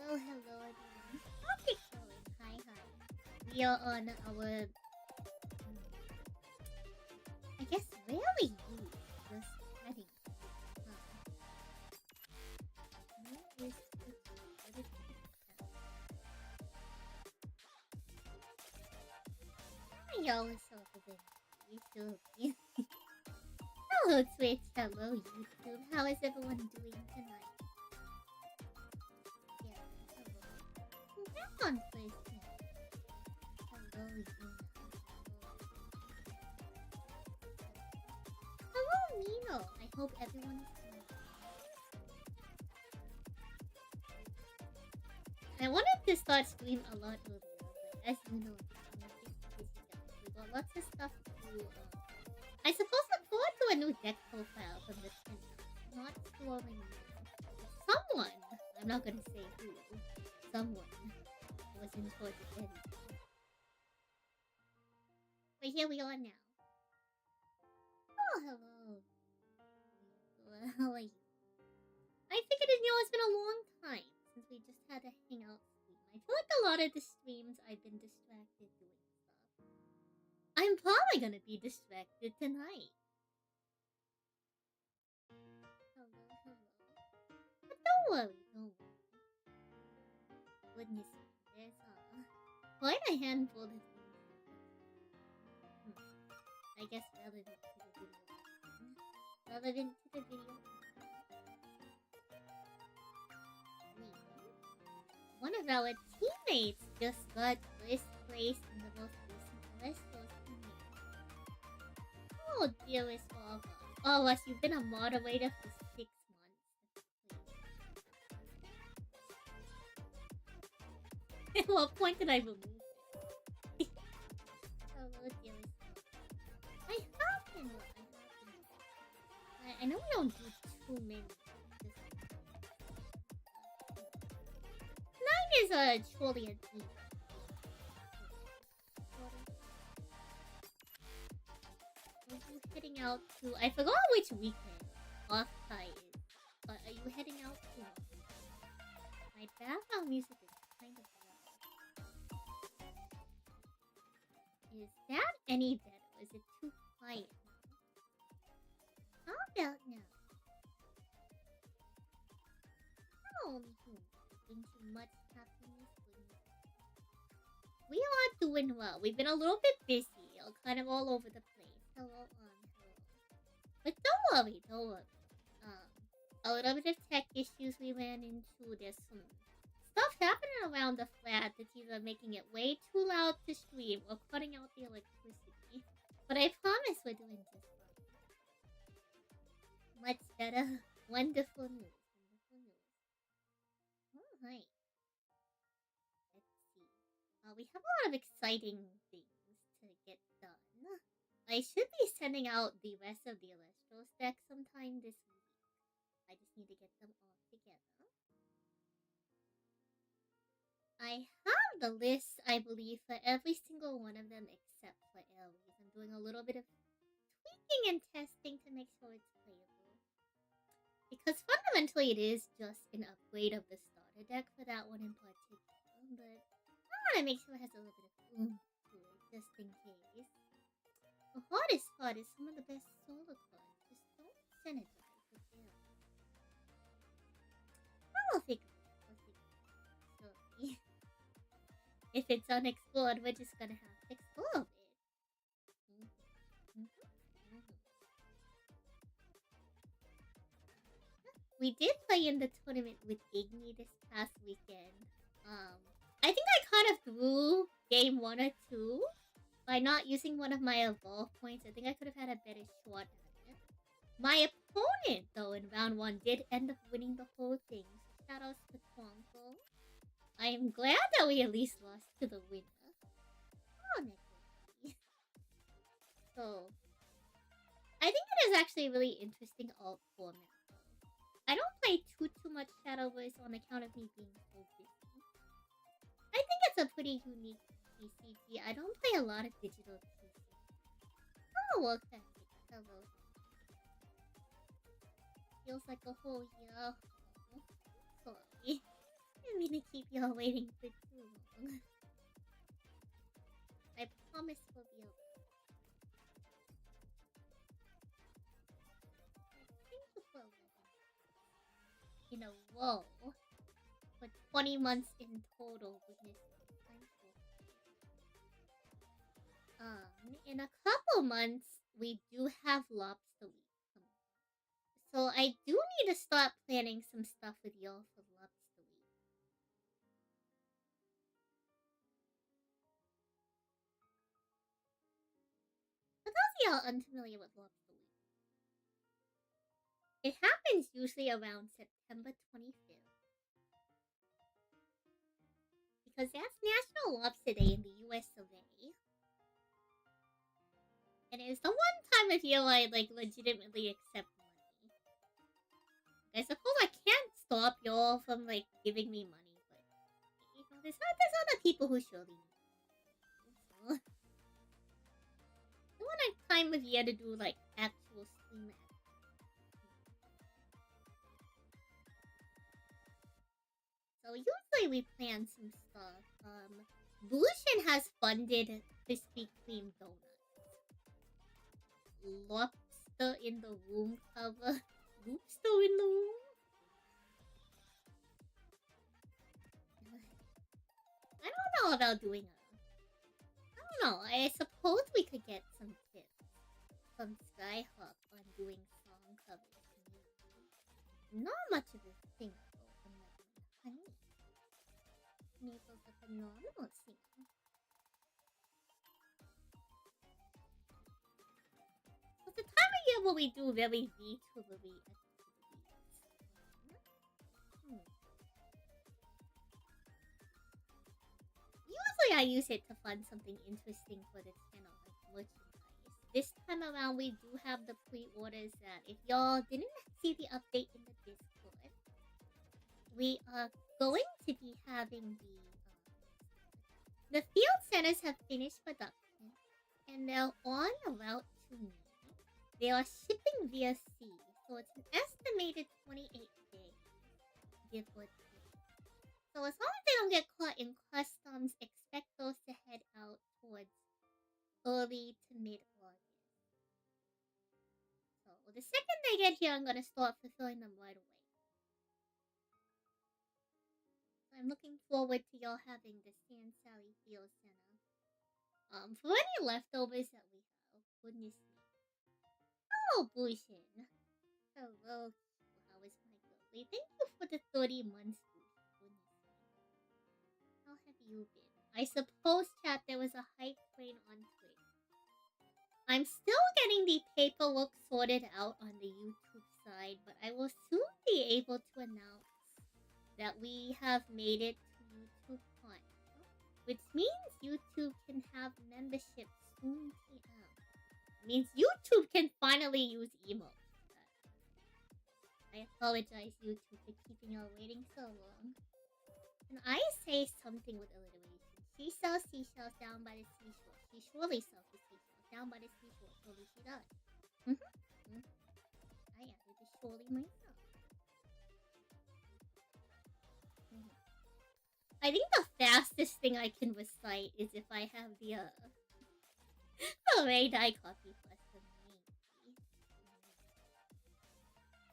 Well, hello everyone. How's it going? Hi, hi. We are on our, I guess, rarely used this heading. Where is Twitter? What is Twitter? Hi, y'all. What's up with YouTube? Hello, Twitch. Hello, YouTube. How is everyone doing tonight? Yeah, hello. Back on Twitch. Hello, Yuna. Hello, Nino. I hope everyone's doing well. I wanted to start stream a lot earlier, but as you know, I'm a bit busy guys. We got lots of stuff to do. I suppose look forward to a new deck profile from the Nintendo. Not sure when someone, I'm not gonna say who, someone was in charge of editing. But here we are now. Oh, hello. How are you? I figured it's been a long time since we just had a hangout stream. I feel like a lot of the streams I've been distracted doing stuff. I'm probably gonna be distracted tonight. Hello. But don't worry. Goodness, there's quite a handful of things. I guess relevant to the video. One of our teammates just got first place in the most recent Celestials teammate. Oh, dearest Olga. Oh, Russ, you've been a moderator for 6 months. At what point did I remove it? Hello, dearest Olga. I have been. I know we don't do too many. 9 is surely a team. Are you heading out to? I forgot which weekend off-tie is. But are you heading out to? My background music is kind of loud. Is that any better? Is it too quiet now? How about now? Oh, bring too much happiness with me. We are doing well. We've been a little bit busy, kind of all over the place. Hello. But don't worry. A little bit of tech issues we ran into. There's some stuff happening around the flat that's either making it way too loud to stream or cutting out the electricity. But I promise we're doing just fine. Much better. Wonderful news. Alright. Let's see. We have a lot of exciting things to get done. I should be sending out the rest of the Electro deck sometime this week. I just need to get them all together. I have the list, I believe, for every single one of them except for Aries. I'm doing a little bit of tweaking and testing to make sure it's playable. Because fundamentally it is just an upgrade of the starter deck for that one in particular. But I want to make sure it has a little bit of oomph to it, just in case. The hardest part is some of the best solo cards just don't synergize with Aries. We'll figure it out. Surely. If it's unexplored, we're just gonna have to explore it. We did play in the tournament with Igni this past weekend. I think I kind of threw game 1 or 2 by not using one of my evolve points. I think I could have had a better shot at it. My opponent, though, in round 1 did end up winning the whole thing. So shout outs to Twinkle. I am glad that we at least lost to the winner. Oh, Nicky. So, I think it is actually a really interesting alt format. I don't play too much Shadowverse on account of me being so busy. I think it's a pretty unique TCG. I don't play a lot of digital TCG. Oh, okay. Hello. Feels like a whole year. Sorry. didn't mean to keep y'all waiting for too long. I promise we'll be okay. Thank you for 11 in a row. For 20 months in total, goodness. I'm so in a couple months, we do have Lobster Week coming up. So I do need to start planning some stuff with y'all for Lobster Week. For those of y'all unfamiliar with Lobster Week, it happens usually around September 25th. Because that's National Lobster Day in the US of A. And it's the one time of year I legitimately accept money. I suppose I can't stop y'all from giving me money, but there's other people who surely need it. So the one time of year to do actual stream activities. So usually we plan some stuff. Lucian has funded Krispy Kreme donuts. Lobster in the Womb cover. Lobster in the Womb? I don't know about doing I don't know. I suppose we could get some tips from Skyhawk on doing song covers. Not much of a thing though, unlike Honey. Maple's a phenomenal singer. It's the time of year where we do very VTubery activities. Usually I use it to fund something interesting for the channel, like merchandise. This time around we do have the pre-orders that if y'all didn't see the update in the Discord, we are going to be having the field centers have finished production and they're on route to me. They are shipping via sea, so it's an estimated 28 days, give or take. So as long as they don't get caught in customs, expect those to head out towards early to mid-August. So the second they get here, I'm gonna start fulfilling them right away. I'm looking forward to y'all having the San Sally Field Center. For any leftovers that we have, goodness me. Hello, Bushin. Hello, how is my girlie? Thank you for the 30 months, Bushin. Goodness me. How have you been? I suppose, chat, there was a hype train on Twitch. I'm still getting the paperwork sorted out on the YouTube side, but I will soon be able to announce that we have made it to YouTube Con, which means YouTube can have membership soon PM. It means YouTube can finally use emotes. I apologize, YouTube, for keeping y'all waiting so long. Can I say something with alliteration? She sells seashells down by the seashore. She surely sells the seashells down by the seashore. Surely she does. I added the surely myself. I think the fastest thing I can recite is if I have the Ray Die copy plus the main.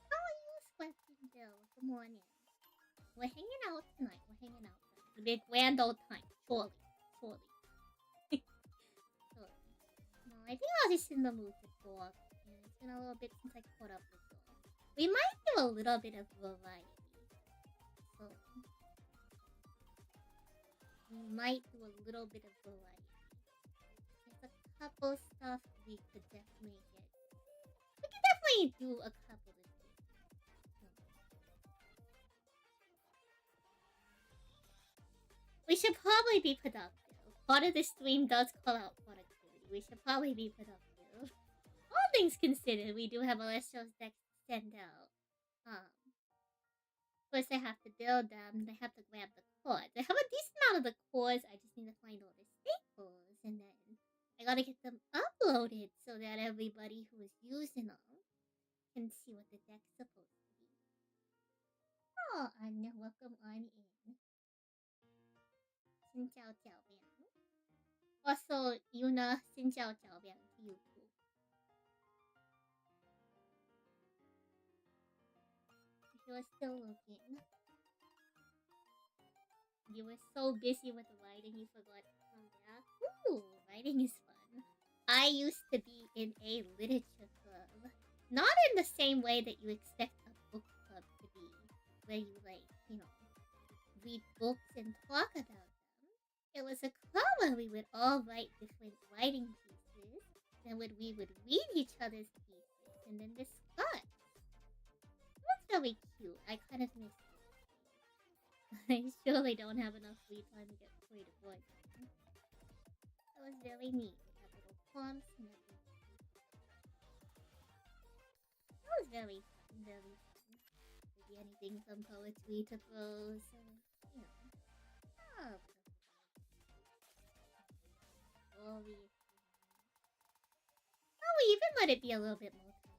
How are you, Sweating Bill? Good morning. We're hanging out tonight. It'll be a grand old time. Surely. Surely. No, I think I was just in the mood to talk. And it's been a little bit since I caught up with y'all. We might do a little bit of variety. So we might do a little bit of variety. There's a couple stuff we could definitely get. We could definitely do a couple of things. We should probably be productive. Part of this stream does call out productivity. We should probably be productive. All things considered, we do have a Celestials deck to send out. First I have to build them, I have to grab the cords. I have a decent amount of the cords, I just need to find all the staples, and then I gotta get them uploaded so that everybody who is using them can see what the deck's supposed to be. Oh, Anya, welcome on in. Xin chào chào Bang. Also, Yuna, Xin chào chào Bang to you too. If you are still looking. You were so busy with writing you forgot to come back. Ooh, writing is fun. I used to be in a literature club. Not in the same way that you expect a book club to be, where you, like, read books and talk about them. It was a club where we would all write different writing pieces, then we would read each other's pieces, and then discuss. It was really cute. I kind of miss it. I surely don't have enough free time to get creative work done. It was very neat. We had little prompts and everything. It was very fun, very fun. Maybe anything from poetry to prose, you know. Oh, story. Oh, we even let it be a little bit more time.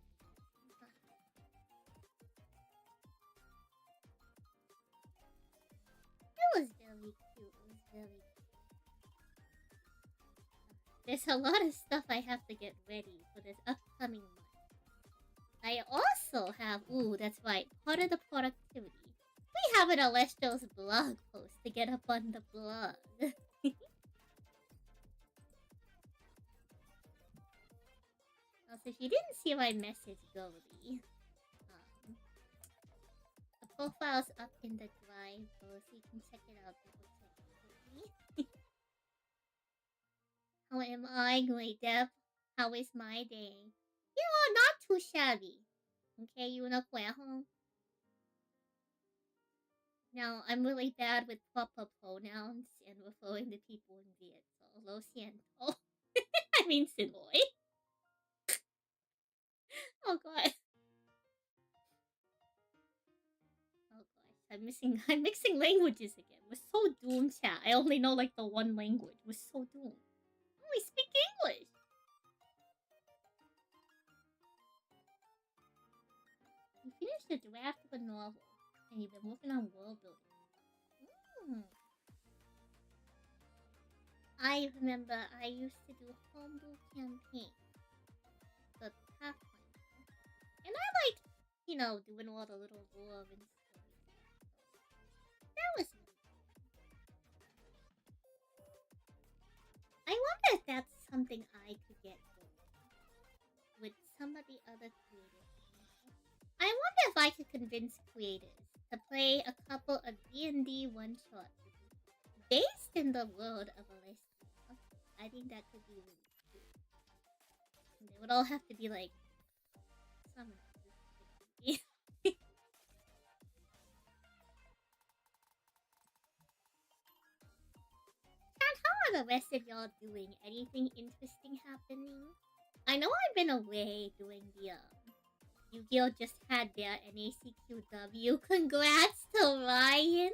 It was very cute. It was very cute. There's a lot of stuff I have to get ready for this upcoming month. I also have, ooh, that's right, part of the productivity. We have an Alestro's blog post to get up on the blog. Also, if you didn't see my message, Goldie, the profile's up in the drive, so you can check it out. Double check it. How am I, Great Dev? How is my day? You know, not too shabby. Okay, you know, home. Now, I'm really bad with proper pronouns and referring to people in Viet, so lo siento. I mean, Sinoy. Oh god. Oh gosh, I'm mixing languages again. We're so doomed, chat. I only know like the one language. We're so doomed. Oh, we speak English. You finished the draft of a novel, and you've been working on world building. I remember I used to do homebrew campaign, the Pathfinder, and I liked, doing all the little lore and stories. That was really fun. I wonder if that's something I could get going with some of the other creators. I wonder if I could convince creators to play a couple of D&D one-shots based in the world of Alessia. I think that could be really cool. And they would all have to be like summoners. Chat, how are the rest of y'all doing? Anything interesting happening? I know I've been away doing the Yu-Gi-Oh! Just had their NACQW. Congrats to Ryan!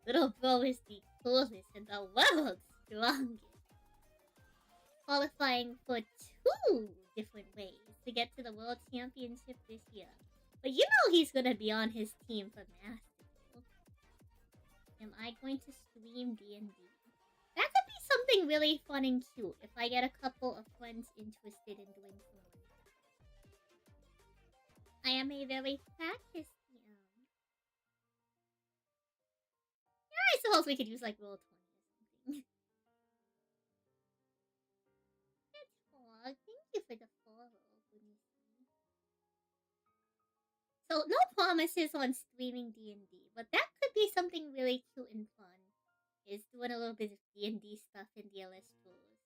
Little bro is the coolest and the world's strongest. Qualifying for 2 different ways to get to the World Championship this year. But you know he's gonna be on his team for Master Duel. Am I going to stream D&D? That could be something really fun and cute if I get a couple of friends interested in doing so. I am a very practiced DM. Yeah, I suppose we could use like roll 20 or something. Hedgehog, thank you for the follow. So no promises on streaming D&D, but that could be something really cute and fun. Is doing a little bit of D&D stuff in the Alestros,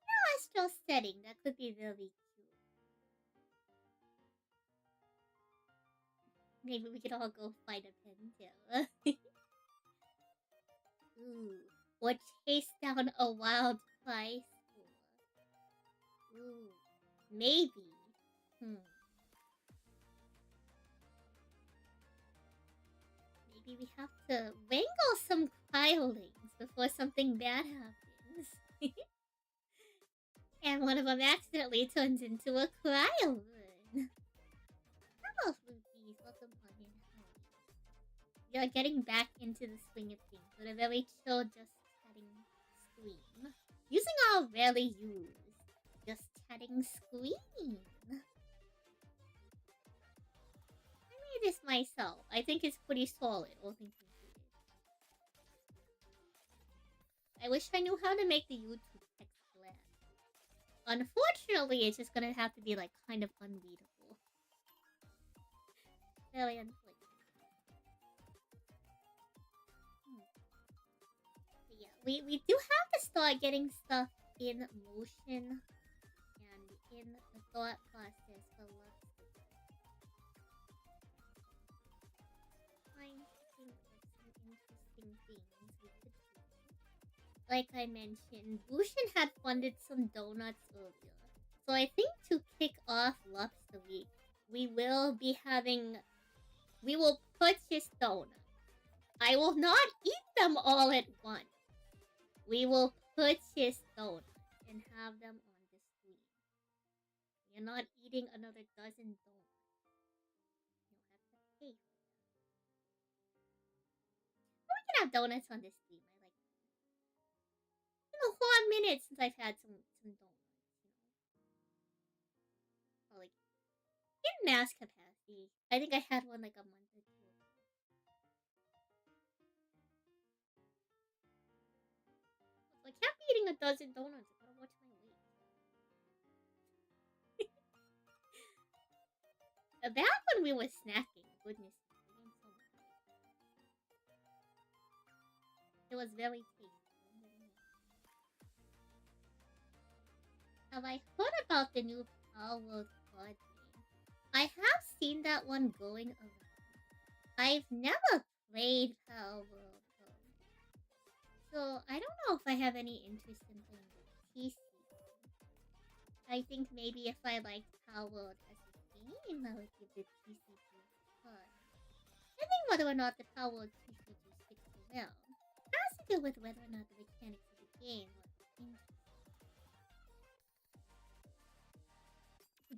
Alestro setting. That could be really cute. Maybe we could all go fight a Pentel. Ooh. Or chase down a wild prize for. Ooh. Maybe. Maybe we have to wrangle some cryolings before something bad happens. And one of them accidentally turns into a cryolan. Hello, Rupees. Welcome on in. We are getting back into the swing of things with a very chill just chat. stream. Using our rarely used just chatting screen. I made this myself. I think it's pretty solid, all things included. I wish I knew how to make the YouTube text black. Unfortunately, it's just gonna have to be like kind of unreadable. Very unfortunate. Yeah, we do have to start getting stuff in motion and in the thought process for lots of trying to think of some interesting things we could do. Like I mentioned, Bushin had funded some donuts earlier. So I think to kick off Lobster Week, we will purchase donuts. I will not eat them all at once. We will purchase donuts and have them on the stream. You're not eating another dozen donuts. You'll have to pay for them. But we can have donuts on the stream. I like that. It's been a hot minute since I've had some donuts, Or like in mass capacity. I think I had one like a month or two ago. I can't be eating a dozen donuts. I gotta watch my weight. Back when we were snacking, goodness, it was very tasty. Have I heard about the new Power World card game? I have seen that one going around. I've never played Power World though. So I don't know if I have any interest in playing the PC game. I think maybe if I liked Power World as a game, I would give the TCG a try. I think whether or not the Power World TCG sticks around has to do with whether or not the mechanics of the game are interesting.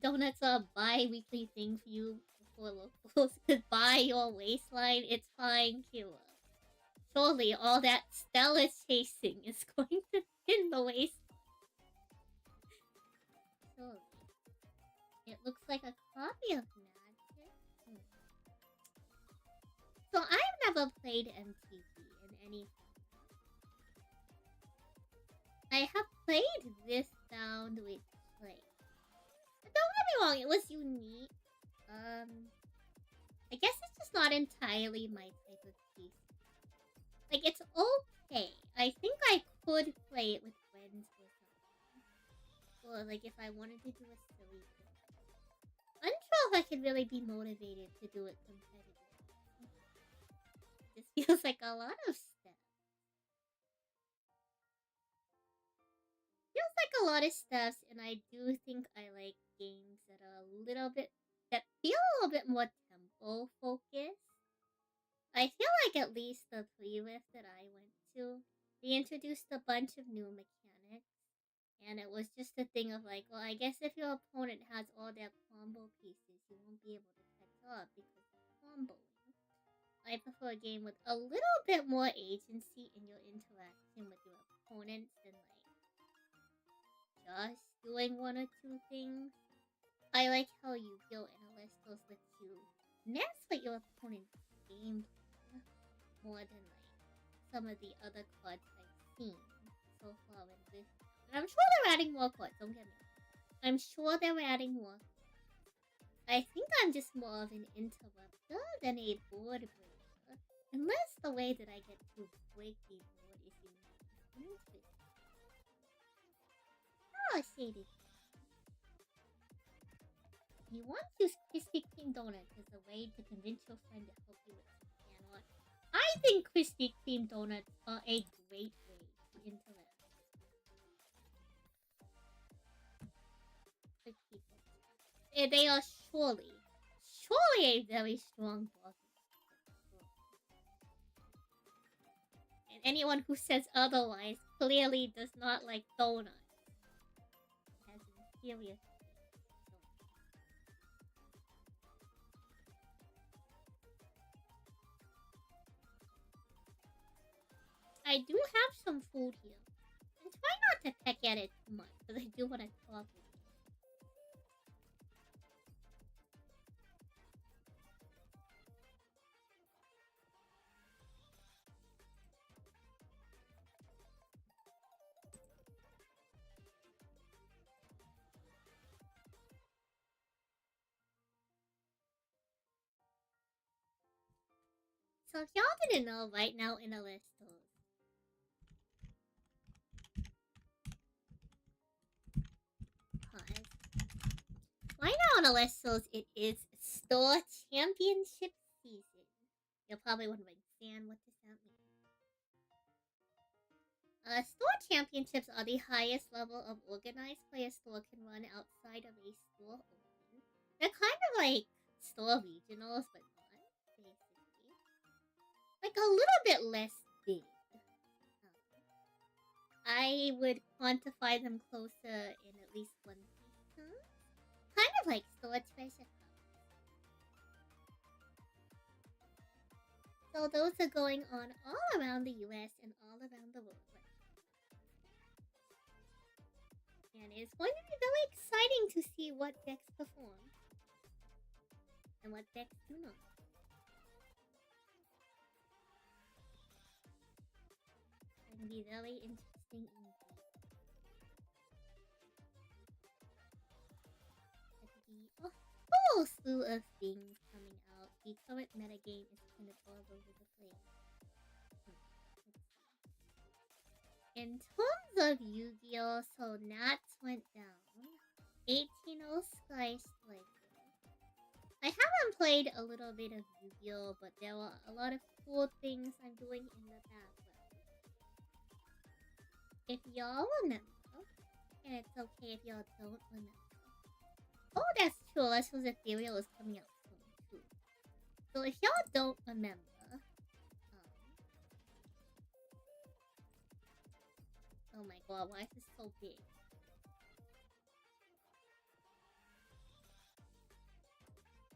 Donuts are a bi-weekly thing for you before locals. Goodbye your waistline, it's fine, Kira. Surely all that stellar chasing is going to thin the waist. Surely. It looks like a copy of Magic. So I've never played MTG in any form. I have played this sound with Play. Don't get me wrong, it was unique. I guess it's just not entirely my type of piece. Like, it's okay. I think I could play it with friends or something. Or, like, if I wanted to do a silly thing. Unsure if I could really be motivated to do it competitively. This feels like a lot of steps. Feels like a lot of steps, and I do think I like games that are that feel a little bit more tempo focused. I feel like at least the pre-riff that I went to, they introduced a bunch of new mechanics, and it was just a thing of like, well, I guess if your opponent has all their combo pieces, you won't be able to catch up because of comboing. I prefer a game with a little bit more agency in your interaction with your opponents than like just doing one or two things. I like how Yu-Gi-Oh! Analystos lets you manipulate your opponent's gameplay more than like some of the other cards I've seen so far in this. And I'm sure they're adding more cards, don't get me wrong. I'm sure they're adding more cards. I think I'm just more of an interrupter than a board breaker. Unless the way that I get to break the board is interesting. Oh, shaded. You want to use Krispy Kreme donuts as a way to convince your friend to help you with some cannot. I think Krispy Kreme donuts are a great way to interact with people. They are surely a very strong bargain. And anyone who says otherwise clearly does not like donuts. Has inferior. I do have some food here. try not to peck at it too much, because I do want to talk with it. So if y'all didn't know, right now in Alistos, pause. Right now in Alistos, it is store championship season. You're probably wondering, Stan, what does that mean? Store championships are the highest level of organized play a store can run outside of a store open. They're kind of like store regionals, but not, basically. Like a little bit less big. I would quantify them closer in at least one piece terms. Kind of like store treasure hunt. So those are going on all around the US and all around the world. And it's going to be very exciting to see what decks perform and what decks do not. It's going to be very interesting indeed. There'll be a whole slew of things coming out. The current metagame is kind of all over the place. In terms of Yu-Gi-Oh! So Nats went down. 18-0 Sky Striker. I haven't played a little bit of Yu-Gi-Oh! But there are a lot of cool things I'm doing in the background. If y'all remember, and it's okay if y'all don't remember. Oh, that's true. Alessio's Ethereal is coming out soon, too. So if y'all don't remember, oh my god, why is this so big?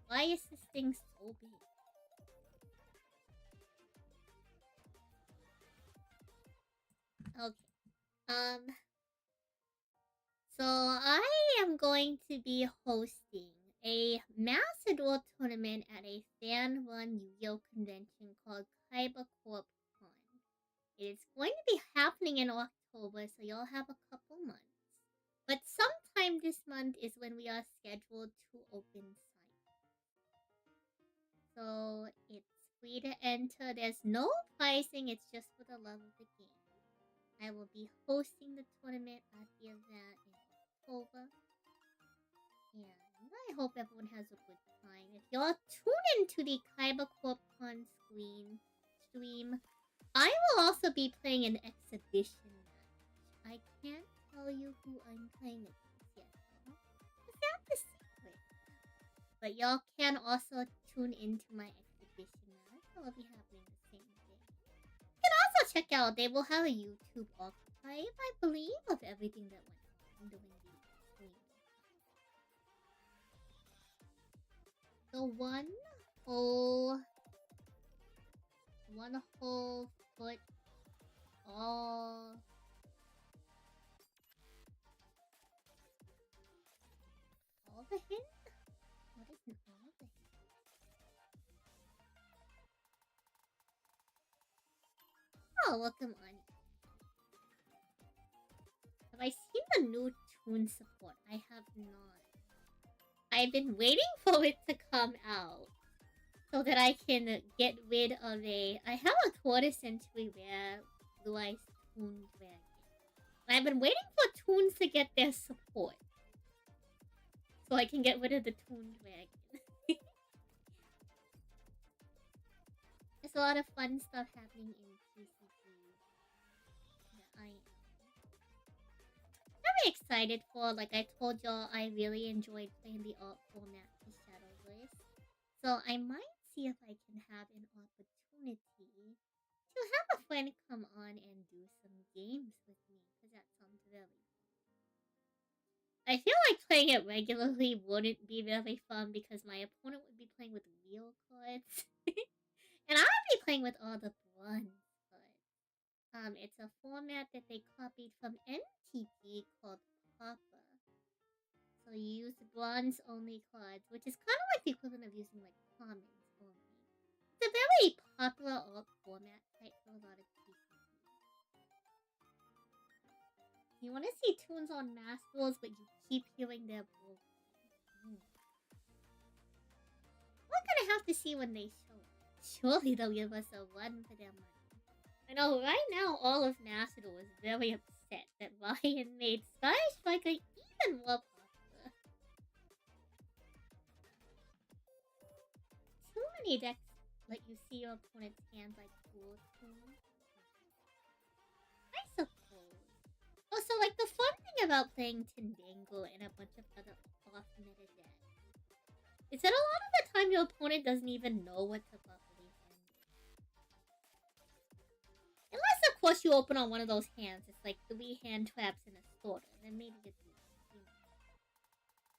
Why is this thing so big? Okay. So I am going to be hosting a massive duel tournament at a fan-run Yu-Gi-Oh! Convention called Kaiba Corp Con. It's going to be happening in October, so you'll have a couple months. But sometime this month is when we are scheduled to open sites. So it's free to enter. There's no pricing, it's just for the love of the game. I will be hosting the tournament at the event in October. And I hope everyone has a good time. If y'all tune into the Kaiba CorpCon stream, I will also be playing an exhibition match. I can't tell you who I'm playing against yet, though. That's the secret. But y'all can also tune into my exhibition match. It will be happening the same day. You can also check out, they will have a YouTube archive, I believe, of everything that went on during the stream. So one whole foot all the hint? What is an all the hint? Oh, welcome on. Have I seen the new tune support? I have not. I've been waiting for it to come out so that I can get rid of I have a quarter century rare Blue Eyes Toon Dragon. I've been waiting for Toons to get their support so I can get rid of the Toon Dragon. There's a lot of fun stuff happening in TCG that I am very excited for. Like I told y'all, I really enjoyed playing the alt format to Shadowless. So I might see if I can have an opportunity to have a friend come on and do some games with me, because that sounds really fun. I feel like playing it regularly wouldn't be very fun because my opponent would be playing with real cards. And I would be playing with all the bronze, but It's a format that they copied from NTT called Papa. So you use bronze only cards, which is kind of like the equivalent of using like commons only. It's a very popular alt format type for a lot of people. You want to see tunes on mass duels, but you keep hearing their bull. We're gonna have to see when they show up. Surely they'll give us a run for their money. I know right now all of National is very upset that Ryan made Sky Striker even more popular. Too many decks let you see your opponent's hand like cool tunes. I suppose. Also, like, the fun thing about playing Tindangle and a bunch of other off-meta decks is that a lot of the time your opponent doesn't even know what to properly hand. Unless, of course, you open on one of those hands. It's like 3 hand traps and a sorter. Then maybe it's...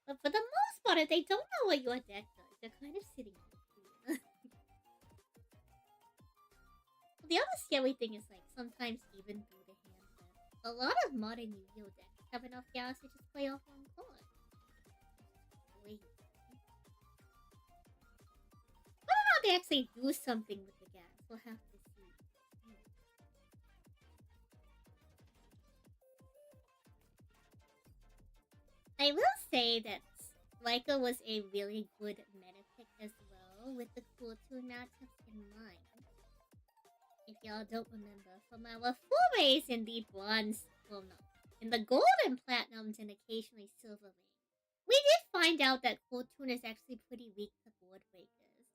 But for the most part, if they don't know what your deck does, they're kind of sitting there. The other scary thing is, like, sometimes even through the hand trap, a lot of modern Yu-Gi-Oh decks have enough gas to just play off one card. Wait. Whether or not they actually do something with the gas, we'll have to see. I will say that Leica was a really good meta pick as well, with the cool tune matchups in mind. If y'all don't remember, from our forays in the bronze, well no, in the gold and platinums and occasionally silver lane, we did find out that cool tune is actually pretty weak to board breakers.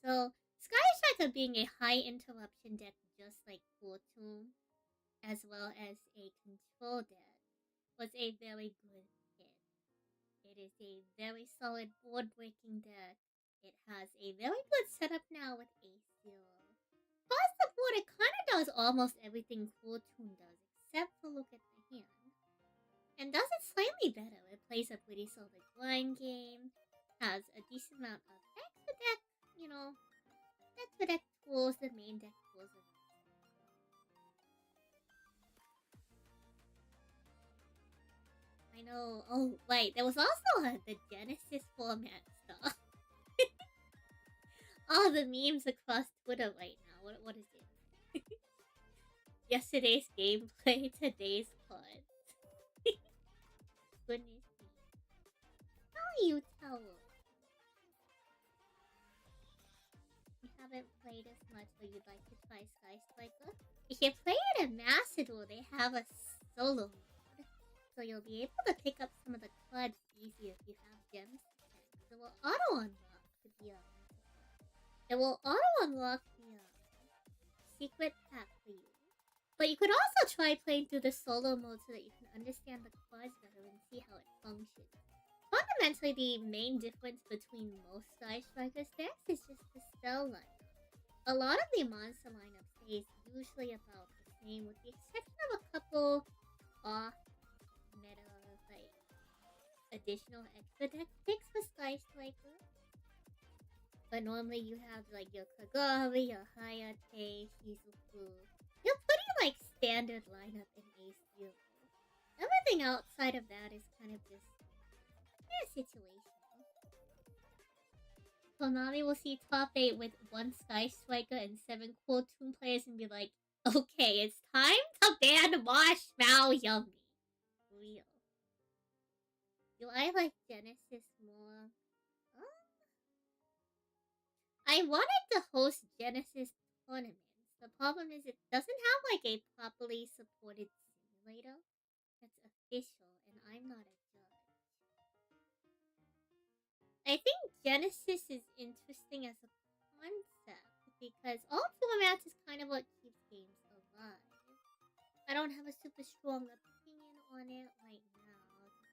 So, Sky Striker being a high interruption deck just like cool tune, as well as a control deck, was a very good hit. It is a very solid board breaking deck. It has a very good setup now with Ace Across the board, it kind of does almost everything Cool Tune does, except for look at the hand. And does it slightly better. It plays a pretty solid grind game, has a decent amount of extra deck, you know, extra deck tools, the main deck tools of it. I know. Oh, wait, there was also the Genesis format stuff. All the memes across Twitter right now. What is it? Yesterday's gameplay, today's cards. Goodness me. How you tell? You haven't played as much, but you'd like to try Sky Striker? If you play it in Macedor, they have a solo mode. So you'll be able to pick up some of the cards easier if you have gems. It will auto-unlock the It will auto-unlock the secret pack for you. But you could also try playing through the solo mode so that you can understand the cards better and see how it functions. Fundamentally, the main difference between most Sky Strikers decks is just the spell lineup. A lot of the monster lineup stays usually about the same, with the exception of a couple off-meta, like, additional extra deck picks for Sky Striker. But normally you have, like, your Kagari, your Hayate, Shizuku. Your pretty, like, standard lineup in Ace Zero. Everything outside of that is kind of just situational. Konami will see top 8 with 1 Sky Striker and 7 Cool Toon players and be like, okay, it's time to ban Marshmallow Yummy. Real. Do I like Genesis more? I wanted to host Genesis tournaments. The problem is it doesn't have like a properly supported simulator that's official, and I'm not a judge. I think Genesis is interesting as a concept because all formats is kind of what keeps games alive. I don't have a super strong opinion on it right now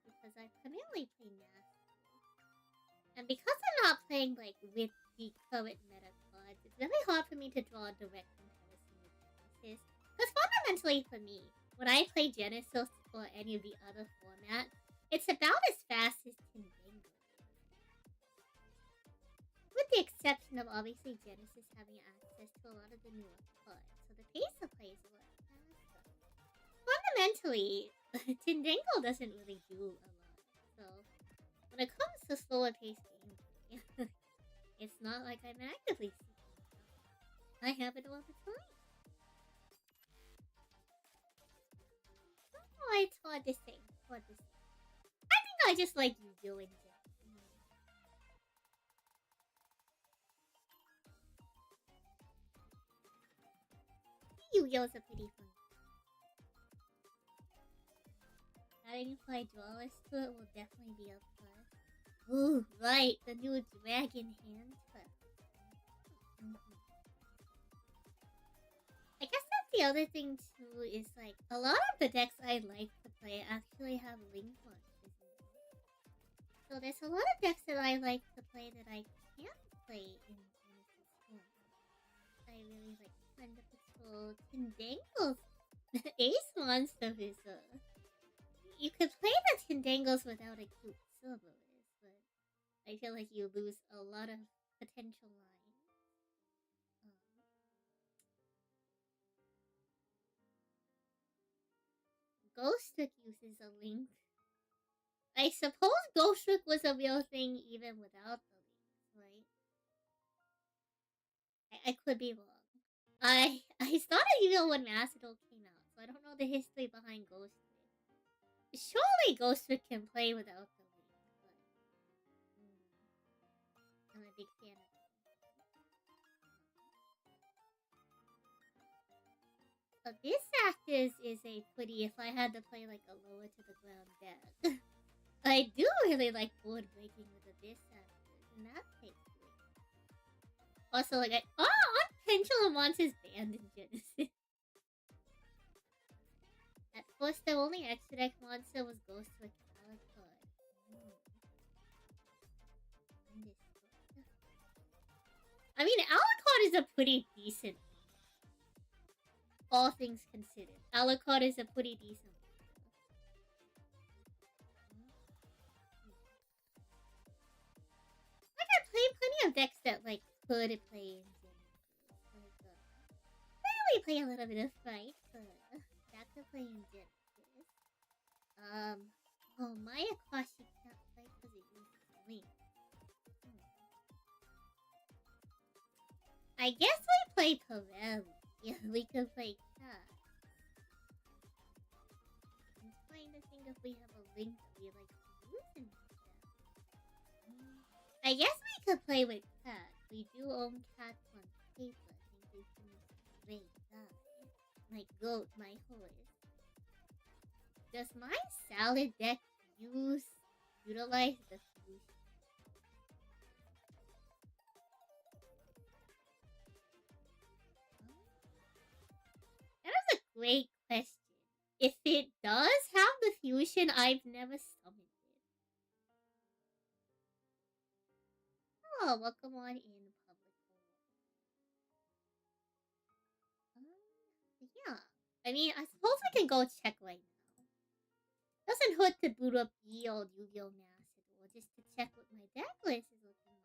because I primarily play Master. And because I'm not playing like with the current meta cards, it's very hard for me to draw a direct comparison with Genesis. Because fundamentally for me, when I play Genesis or any of the other formats, it's about as fast as Tindangle. With the exception of obviously Genesis having access to a lot of the newer cards, so the pace of play is a lot faster. fundamentally, Tindangle doesn't really do a lot. So when it comes to slower paced gameplay, it's not like I'm actively seeking it out. I have it all the time. Oh, it's hard to say. Hard to say. I think I just like Yu-Gi-Oh! In general. Yu-Gi-Oh's a pretty fun. Adding Fly Dwellers to it will definitely be a plus. Ooh, right, the new Dragon Hand Trap. I guess that's the other thing too, is like a lot of the decks I like to play actually have link monsters in them. So there's a lot of decks that I like to play that I can't play in Genesis 1. I really like Thunder Patrol, Tindangles. The Ace Monster is you could play the Tindangles without a cute Silverless, but I feel like you lose a lot of potential lines. Ghost Trick uses a link. I suppose Ghost Trick was a real thing even without the links, right? I could be wrong. I started Yu-Gi-Oh! When Macedol came out, so I don't know the history behind Ghost Trick. Surely Ghost Trick can play without the link, but I'm a big fan of it. Abyss Actors is a pretty, if I had to play like a lower to the ground deck. I do really like board breaking with Abyss Actors, and that takes great. Also, like, Pendulum wants his banned in Genesis. At first, the only extra deck monster was Ghost Trick Alucard. I mean, Alucard is a pretty decent one. All things considered. Alucard is a pretty decent one. Like, I play plenty of decks that, like, could play in Genesis. Like, I play a little bit of Fight, but that could play in Genesis. Oh, my Akashi can't play because it uses Link. I guess we play Pirelli. Yeah, we could play Cat. I'm trying to think if we have a link that we like to use in this deck. I guess we could play with Cat. We do own Cats on paper. I think we can great die. My goat, my horse. Does my salad deck utilize the fusion? That is a great question. If it does have the fusion, I've never summoned it. Oh, welcome on in, public. Yeah. I mean, I suppose we can go check right now. Doesn't hurt to boot up the old Yu-Gi-Oh! Macedol just to check what my deck list is looking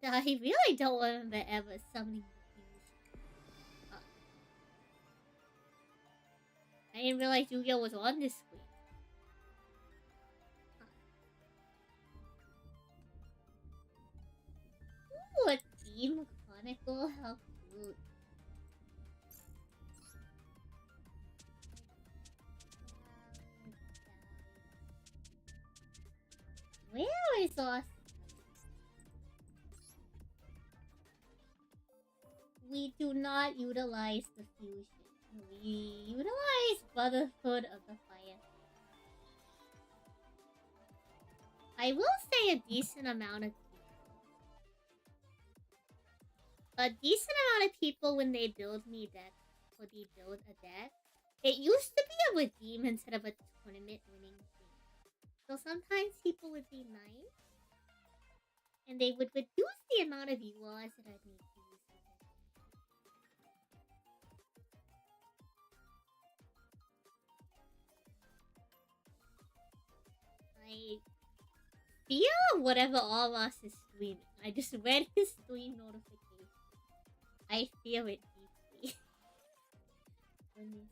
like. I really don't remember ever summoning the fusion. I didn't realize Yu-Gi-Oh! Was on this screen. Ooh, a Team Chronicle? How cute. Where is us? We do not utilize the fusion. We utilize Brotherhood of the Fire. I will say a decent amount of people. A decent amount of people when they build me decks, or they build a deck, it used to be a redeem instead of a tournament winning thing. So sometimes people would be nice, and they would reduce the amount of URs that I'd need to use the deck. I fear whatever all of us is streaming. I just read his stream notification. I fear it deeply. goodness.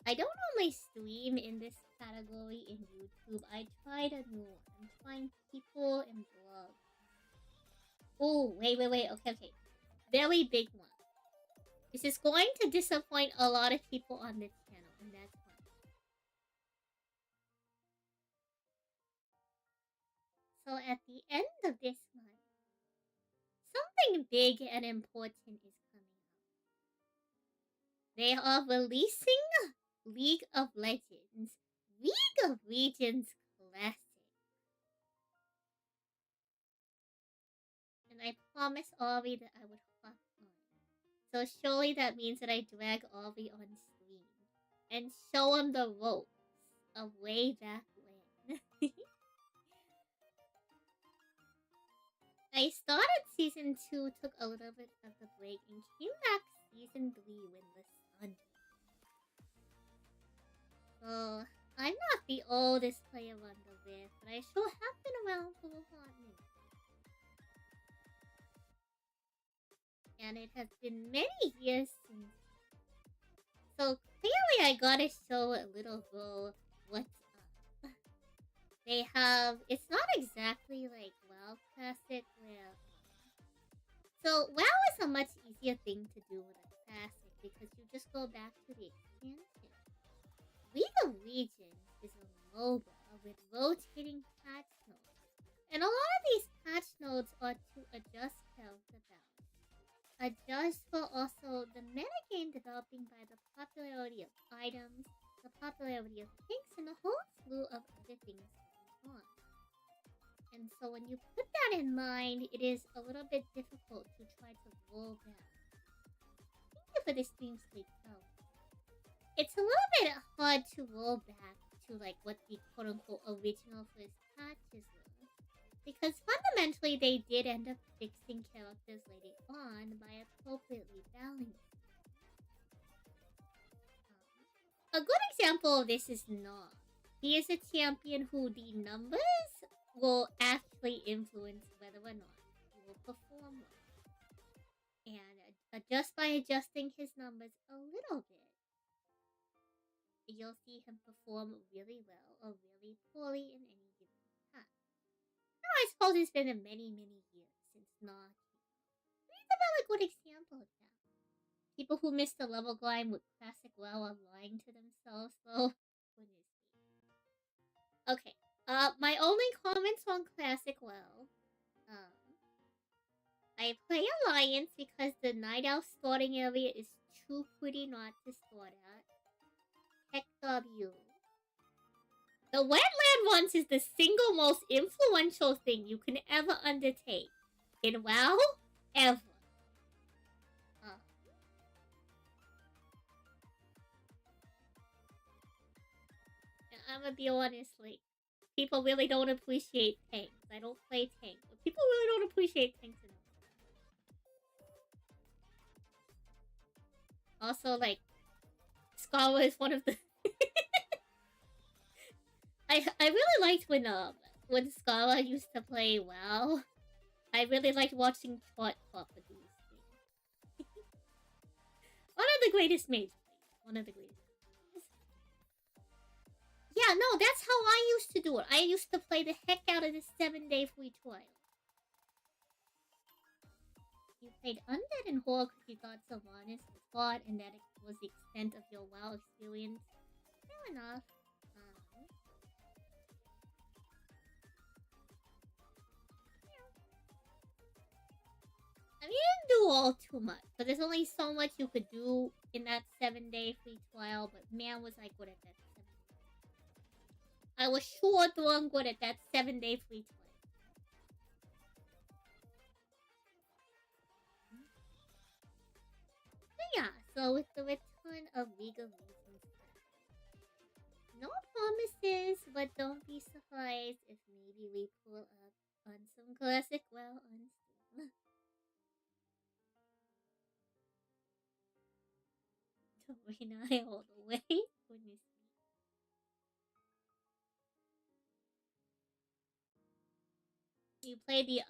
I don't normally stream in this category in YouTube. I tried a new one. I'm trying people and blogs. Oh, wait. Okay. Very big one. This is going to disappoint a lot of people on this channel, and that's fine. So at the end of this month, something big and important is coming out. They are releasing League of Legends, League of Legends Classic. And I promised Avi that I would hop on. So surely that means that I drag Avi on stream and show him the ropes of way back when. I started season 2, took a little bit of a break, and came back season 3 when the sun came. So, I'm not the oldest player on the list, but I sure have been around for a hot minute. And it has been many years since. So clearly I gotta show a little bro what's up. They have, it's not exactly like WoW Classic where, so WoW is a much easier thing to do with a Classic because you just go back to the expansion. League of Legends is a MOBA with rotating patch nodes. And a lot of these patch nodes are to adjust character balance. Adjust for also the metagame developing by the popularity of items, the popularity of picks, and a whole slew of other things going on. And so when you put that in mind, it is a little bit difficult to try to roll back. Thank you for the stream sleep though. It's a little bit hard to roll back to like what the quote-unquote original first patches were. Because fundamentally, they did end up fixing characters later on by appropriately balancing. A good example of this is Nog. He is a champion who the numbers will actually influence whether or not he will perform well. And just by adjusting his numbers a little bit, you'll see him perform really well or really poorly in any given patch. I suppose it's been many years since Nog came out. He's a very good example of that. People who missed the level grind with Classic WoW are lying to themselves, though. Goodness me. Okay, my only comments on Classic WoW. I play Alliance because the Night Owl starting area is too pretty not to start at. Heck W. The wetland runs is the single most influential thing you can ever undertake in WoW ever. I'm gonna be honest, like, people really don't appreciate tanks. I don't play tanks, but people really don't appreciate tanks enough. Also, like, Scarlet is one of the I really liked when Scarlet used to play WoW. I really liked watching Trot talk with these things. One of the greatest mages. One of the greatest. Yeah, no, that's how I used to do it. I used to play the heck out of the 7-day free trial. You played Undead and Horror because you thought Sylvanas was hot and that was the extent of your WoW experience. Fair enough. I mean, you didn't do all too much, but there's only so much you could do in that 7-day free trial, but man was I good at that 7-day. I was sure darn good at that 7-day free trial. But yeah, so with the return of League of Legends, no promises, but don't be surprised if maybe we pull up on some classic WoW on Steam. Don't all the way. Goodness me. You play the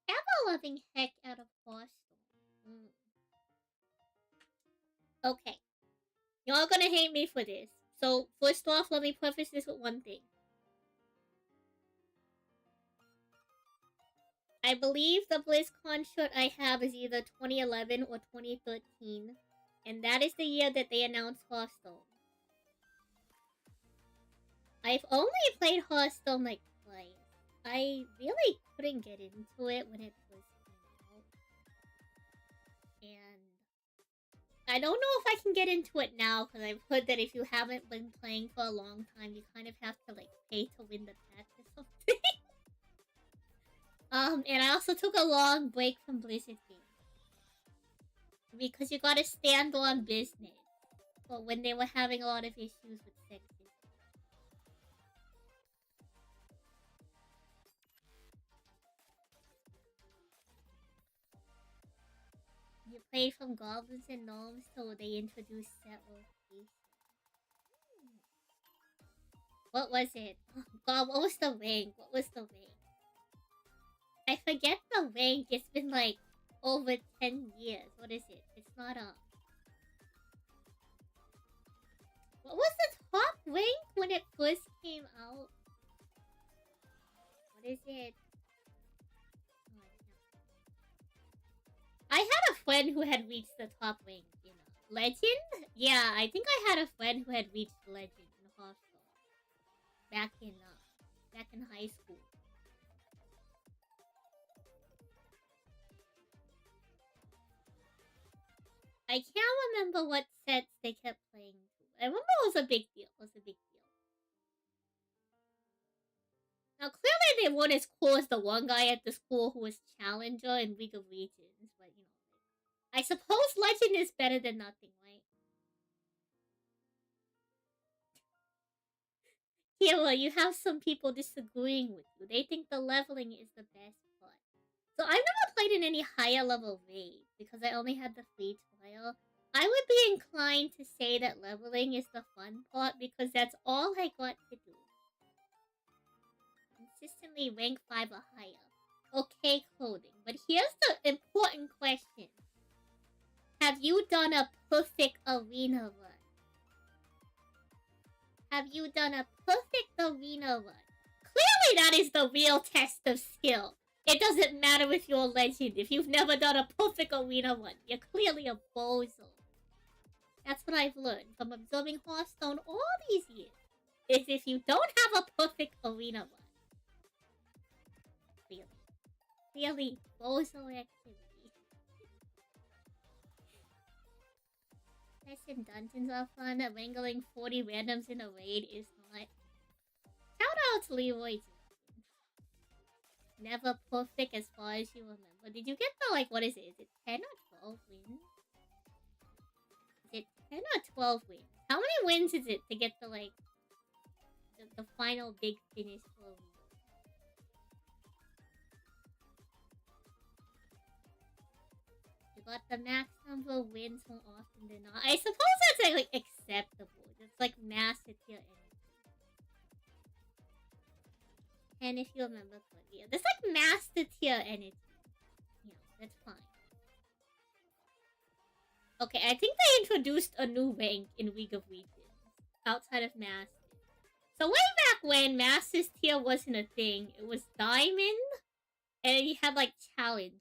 ever-loving heck out of Hearthstone. Mm. Okay. Y'all gonna hate me for this. So, first off, let me preface this with one thing. I believe the BlizzCon shirt I have is either 2011 or 2013. And that is the year that they announced Hearthstone. I've only played Hearthstone like twice. I really couldn't get into it when it first came out. And I don't know if I can get into it now, because I've heard that if you haven't been playing for a long time, you kind of have to like pay to win the patch or something. And I also took a long break from Blizzard games. Because you gotta stand on business. But when they were having a lot of issues with sexism. You played from goblins and gnomes till they introduced set rotation. What was it? Oh god, what was the rank? What was the rank? I forget the rank. It's been like over 10 years. What is it? It's not up. What was the top rank when it first came out? What is it? I had a friend who had reached the top rank, you know. Legend? Yeah, I think I had a friend who had reached Legend in Hearthstone. Back in high school. I can't remember what sets they kept playing. I remember it was a big deal. Now, clearly they weren't as cool as the one guy at the school who was Challenger in League of Legends, but you know. I suppose Legend is better than nothing, right? Kira, you have some people disagreeing with you. They think the leveling is the best part. So I've never played in any higher level raids because I only had the free trial. I would be inclined to say that leveling is the fun part because that's all I got to do. Consistently rank 5 or higher. Okay, clothing. But here's the important question. Have you done a perfect arena run? Have you done a perfect arena run? Clearly that is the real test of skill. It doesn't matter if you're a legend. If you've never done a perfect arena run, you're clearly a bozo. That's what I've learned from observing Hearthstone all these years. Is if you don't have a perfect arena run. Clearly, bozo activity. Listen, dungeons are fun. Wrangling 40 randoms in a raid is not. Shout out to Leroy. Never perfect as far as you remember. Did you get the, like, what is it? Is it 10 or 12 wins? Is it 10 or 12 wins? How many wins is it to get the, like, the final big finish for a win? You got the max number of wins more often than not. I suppose that's, like acceptable. It's like master tier energy. And if you remember correctly, yeah, that's like master tier energy. Yeah, that's fine. Okay, I think they introduced a new rank in League of Legends outside of Master. So way back when Master's tier wasn't a thing, it was Diamond, and then you had like Challenger.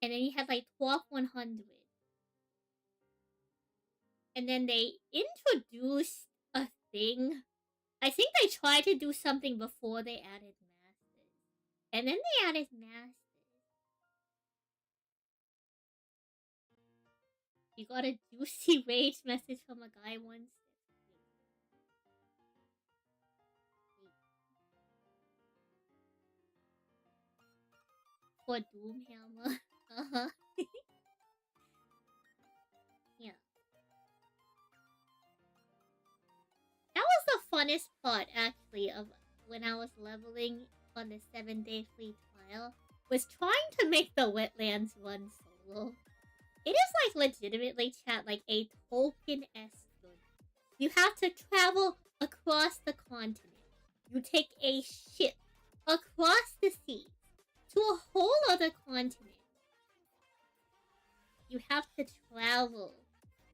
And then you had like Top 100. And then they introduced a thing. I think they tried to do something before they added Masters. And then they added Masters. You got a juicy rage message from a guy once. For Doomhammer. Uh-huh. Yeah. That was the funnest part, actually, of when I was leveling on the 7-day free trial. Was trying to make the wetlands run solo. It is like legitimately, chat, like a Tolkien-esque good. You have to travel across the continent. You take a ship across the seas to a whole other continent. you have to travel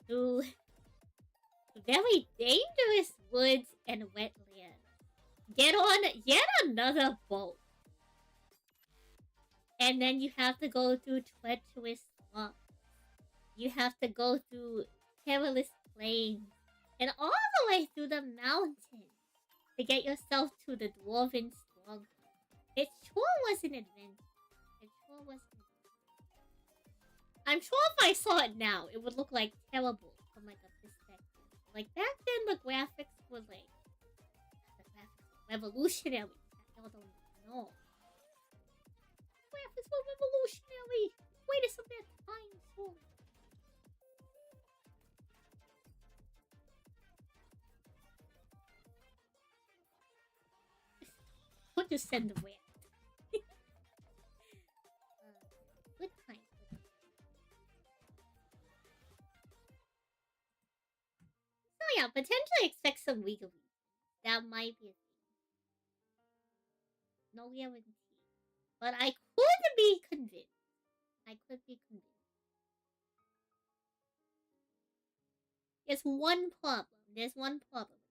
through very dangerous woods and wetlands. Get on yet another boat. And then you have to go through treacherous swamps. You have to go through perilous plains. And all the way through the mountains to get yourself to the dwarven stronghold. It sure was an adventure. It sure was an adventure. I'm sure if I saw it now, it would look like terrible from like a perspective. Like back then, the graphics were like revolutionary. Y'all don't know. Graphics were revolutionary. Wait a minute, time so. What just send the way? Good time. So yeah, potentially expect some legal reasons. That might be a thing. No guarantee. But I could be convinced. I could be convinced. There's one problem. There's one problem with that.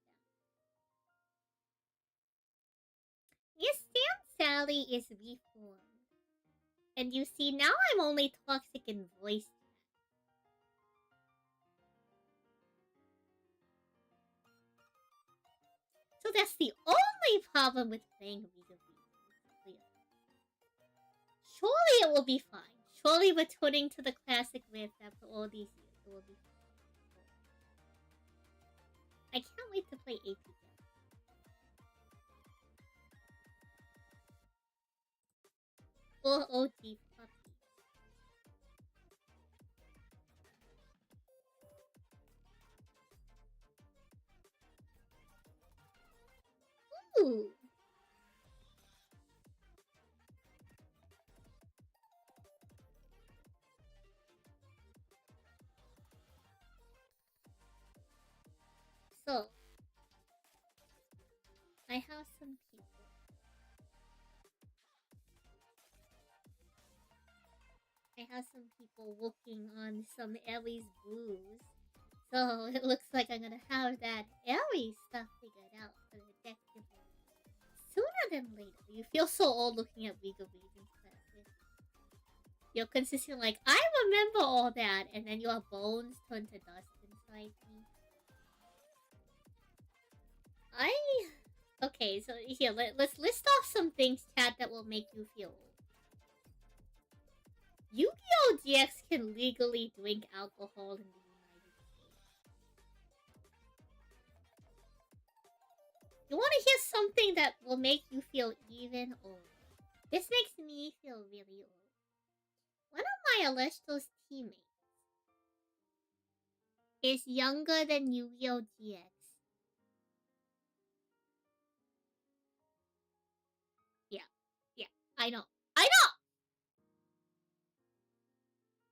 Yes, Sam Sally is reformed. And you see, now I'm only toxic in voice chat. So that's the only problem with playing League of Legends. Surely it will be fine. Surely returning to the classic riff after all these years, it will be fine. I can't wait to play AP again. Or OG puppy. Ooh. So, I have some people. I have some people working on some Aries brews. So it looks like I'm gonna have that Aries stuff figured out for the deck sooner than later. You feel so old looking at League of Legends classes. You're consistently like, I remember all that, and then your bones turn to dust inside me. Okay, so here, let's list off some things, chat, that will make you feel old. Yu-Gi-Oh! GX can legally drink alcohol in the United States. You want to hear something that will make you feel even older? This makes me feel really old. One of my Alestro's teammates is younger than Yu-Gi-Oh! GX. Yeah, I know.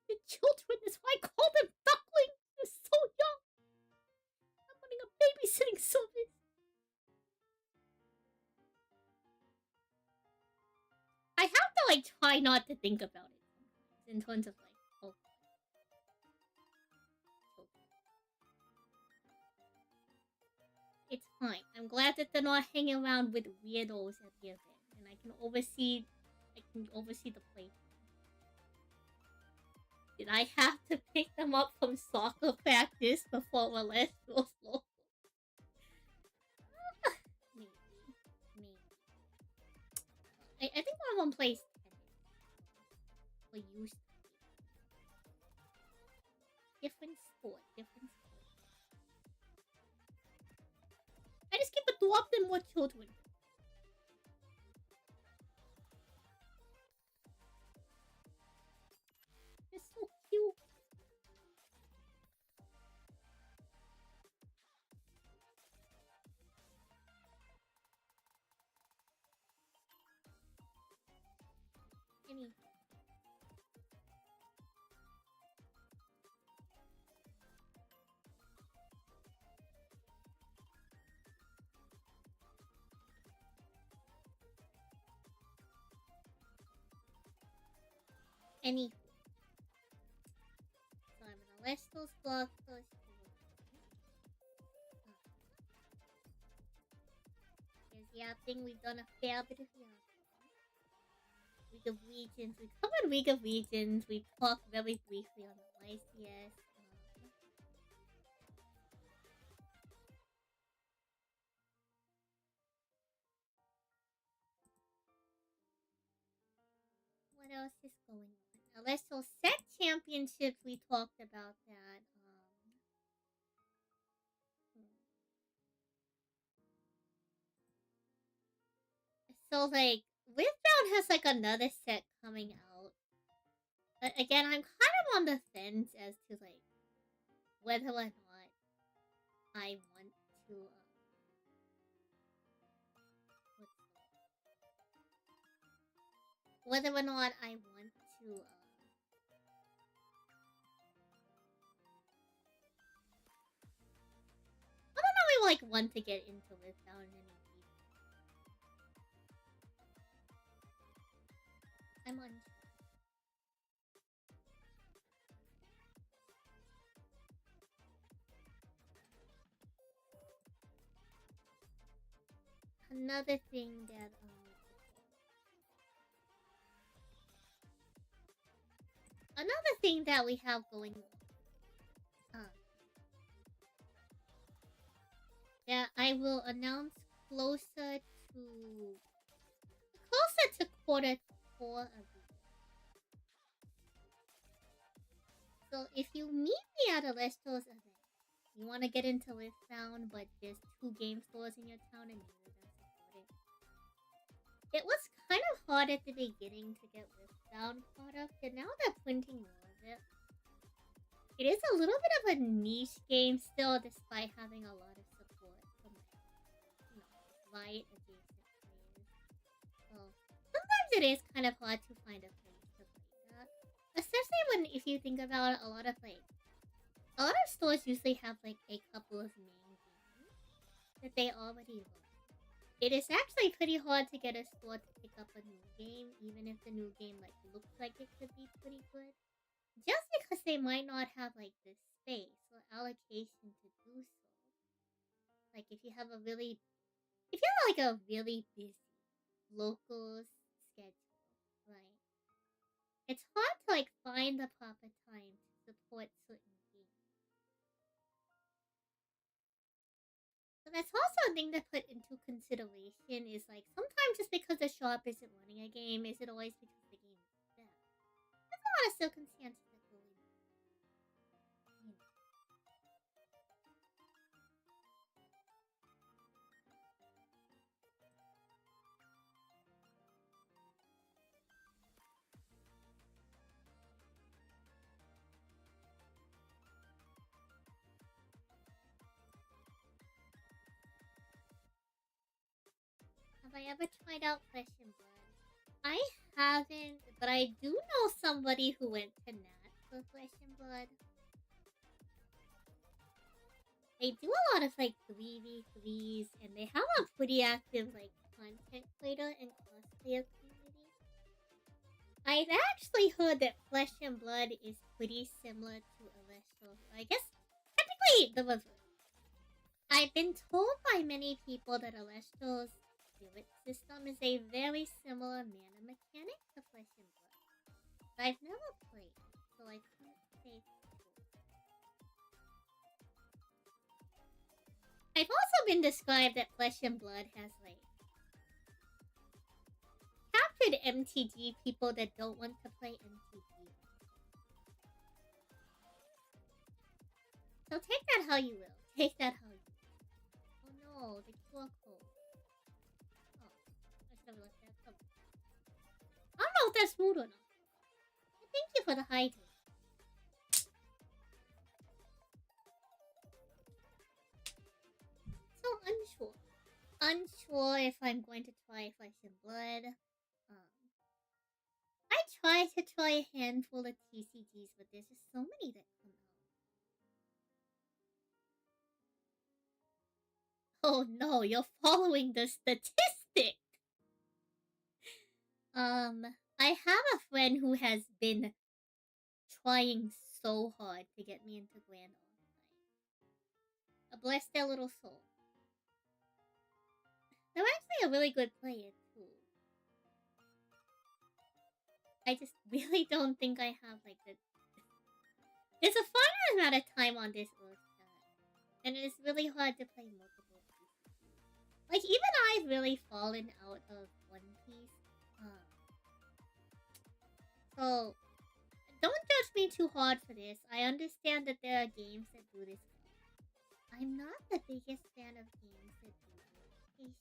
The children is why I call them ducklings. They're so young. I'm running a babysitting service. I have to like try not to think about it sometimes in terms of like, oh. It's fine. I'm glad that they're not hanging around with weirdos at the event, and I can oversee the play. Did I have to pick them up from soccer practice before the last goes local? Maybe. I think one of them plays tennis. Or used to play. Different sport. I just keep adopting more children. They're so cute. Any. Celestials block plus 4. Here's Yapping. We've done a fair bit of Yapping. League of Legends. We covered League of Legends. We talked very briefly on the YCS. What else is going on? Celestial Set Championships. We talked about that. So like, Withbound has like another set coming out. Again, I'm kind of on the fence as to like whether or not I want to. Whether or not I want to. I don't know. I like want to get into Withbound any deeper. I'm unsure. Another thing that we have going on. That I will announce closer to quarter 4 of the year. So if you meet me at a Lestos event, you want to get into Withbound, but there's 2 game stores in your town and neither of them support it. It was kind of hard at the beginning to get Withbound caught up, and now they're printing more of it. It is a little bit of a niche game still, despite having a lot of support from light adjacent players. So sometimes it is kind of hard to find a place to play that, especially when if you think about it, a lot of stores usually have like a couple of main games that they already run. It is actually pretty hard to get a store to pick up a new game, even if the new game like looks like it could be pretty good. Just because they might not have like the space or allocation to do so. Like if you have a really busy local schedule, right? It's hard to like find the proper time to support certain games. So that's also a thing to put into consideration is like sometimes just because the shop isn't running a game, is it always because the game is bad? There's a lot of circumstances that go into it. Have I ever tried out Flesh and Blood? I haven't, but I do know somebody who went to Nat for Flesh and Blood. They do a lot of like 3v3s, and they have a pretty active like content creator and cosplayer community. I've actually heard that Flesh and Blood is pretty similar to Celestial. I guess technically the reverse. I've been told by many people that Celestial's spirit system is a very similar mana mechanic to Flesh and Blood. But I've never played, so I can't say for sure. I've also been described that Flesh and Blood has like captured MTG people that don't want to play MTG. So take that how you will. Take that how you will. Oh no, the QR code. Oh, I should have left that up. I don't know if that's rude or not. Thank you for the hydrate. So unsure. Unsure if I'm going to try Flesh and Blood. I tried to try a handful of TCGs, but there's just so many that come out. Oh no, you're following the statistic! I have a friend who has been trying so hard to get me into Grand Online. Bless their little soul. They're actually a really good player too. I just really don't think I have like the. There's a finite amount of time on this Earth that, and it's really hard to play multiple pieces. Like even I've really fallen out of One Piece. So don't judge me too hard for this. I understand that there are games that do this well. I'm not the biggest fan of games that do rotation.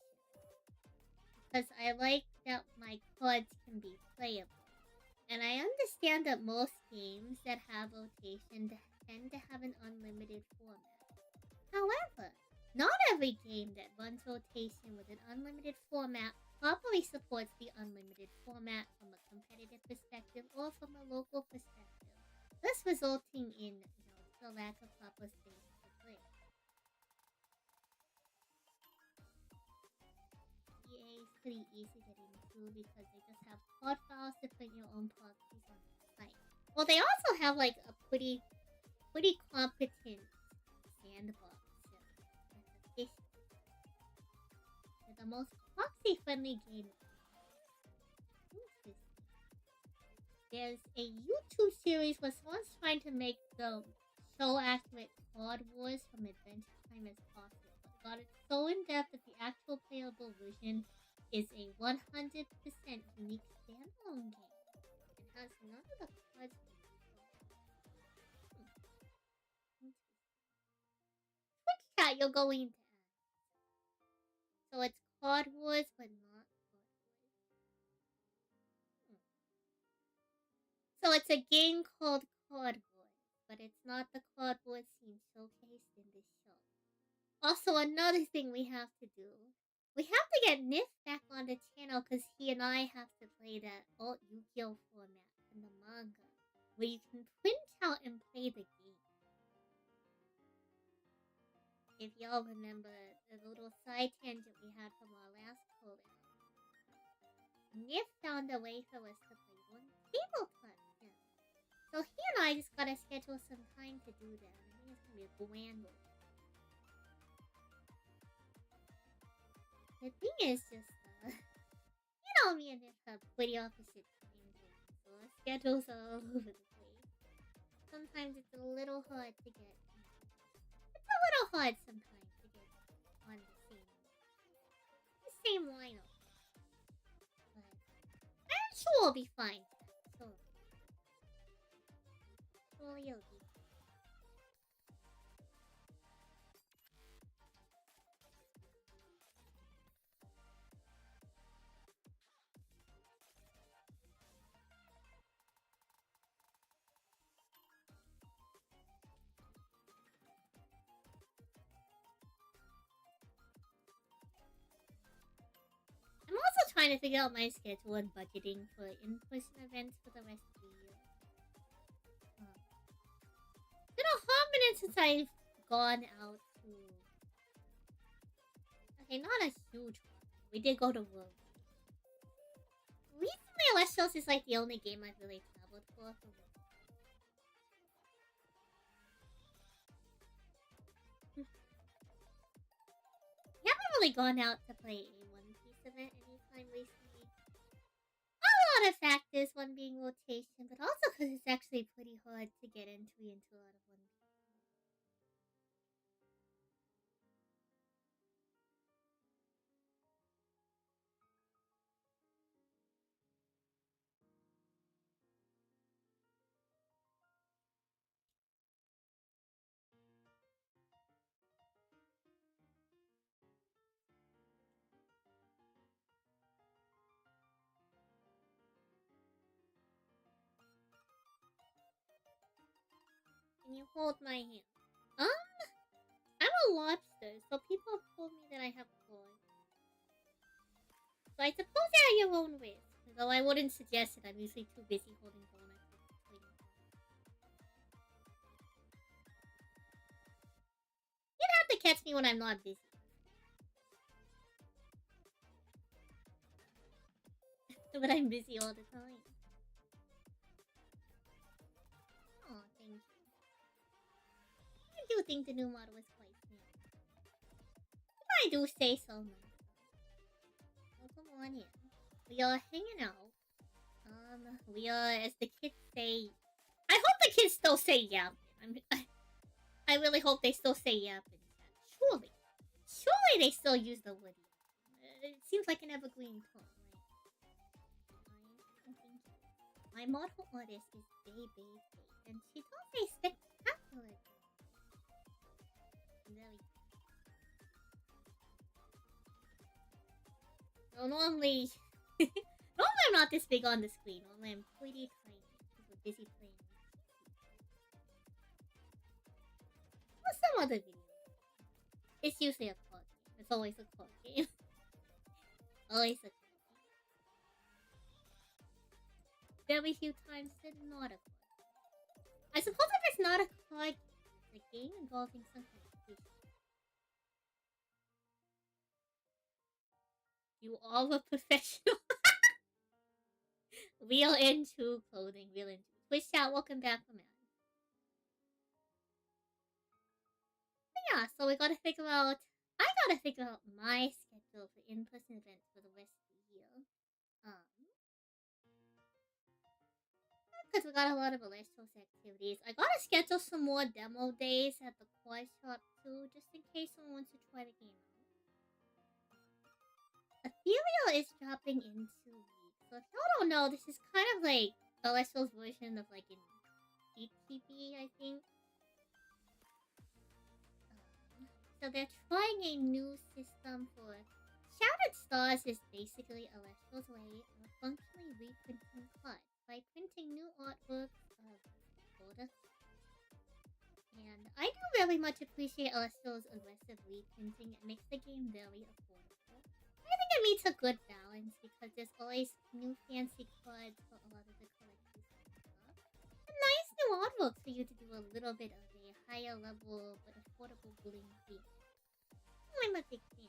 Because I like that my cards can be playable. And I understand that most games that have rotation tend to have an unlimited format. However, not every game that runs rotation with an unlimited format properly supports the unlimited format from a competitive perspective or from a local perspective, thus resulting in, the lack of proper space to play. EA is pretty easy to get into because they just have card files to print your own proxies on their site. Well, they also have like a pretty competent sandbox. They're the most proxy-friendly game. There's a YouTube series was once trying to make the show accurate card wars from Adventure Time as possible, but got it so in depth that the actual playable version is a 100% unique standalone game. It has none of the cards. Which chat you're going to add? So it's Card Wars, but not Card Wars. So it's a game called Card Wars, but it's not the Card Wars scene showcased in this show. Also, another thing we have to do. We have to get Nif back on the channel because he and I have to play that alt Yu-Gi-Oh format in the manga, where you can print out and play the game. If y'all remember the little side tangent we had from our last collab, Nif found a way for us to play one tabletop game. So he and I just gotta schedule some time to do that. I think it's gonna be a grand one. The thing is just, me and Nif have pretty opposite time zones, so our schedules are all over the place. Sometimes it's a little hard to get. It's a little hard sometimes to get on the same lineup. But I'm sure we'll be fine. So, surely you'll be. I'm also trying to figure out my schedule and budgeting for in-person events for the rest of the year. It's been a hot minute since I've gone out to. Okay, not a huge one. We did go to World. Recently, Celestials is like the only game I've really traveled for. We haven't really gone out to play a One Piece event anytime recently. A lot of factors, one being rotation, but also because it's actually pretty hard to get into a lot of One Piece. Can you hold my hand? I'm a lobster, so people have told me that I have claws. So I suppose they are your own risk. Though I wouldn't suggest it, I'm usually too busy holding donuts. You'd have to catch me when I'm not busy. But I'm busy all the time. Oh, thank you. do think the new model is quite snappy. I do say so myself. Oh, come on in. We are hanging out. We are, as the kids say. I hope the kids still say yapping. I really hope they still say yapping. Surely they still use the word yapping. It seems like an evergreen term, right? My model artist is Bay, and she does a spectacular job. Very good. So normally I'm not this big on the screen. Normally I'm pretty tiny because we're busy playing. Or some other video. It's usually a card game. It's always a card game. Always a card game. Very few times it's not a card game. I suppose if it's not a card game, it's a game involving some kind of fish. You are a professional. Real into clothing, real into. Twitch chat, welcome back from Adam. Yeah, so I gotta figure out my schedule for in-person events for the rest of the year. Because we got a lot of Alestos activities. I gotta schedule some more demo days at the Quad Shop too, just in case someone wants to try the game out. Ethereal is dropping in 2 weeks. So if y'all don't know, this is kind of like Alestos version of like an ETB, I think. So they're trying a new system for Shattered Stars is basically Alestro's way of functionally reprinting CUD by printing new artworks of Golda. And I do very much appreciate Alestro's aggressive reprinting. It makes the game very affordable. I think it meets a good balance because there's always new fancy CUDs for a lot of the collectors stuff. And nice new artworks for you to do a little bit of a higher level but affordable bling theme. I'm a big fan.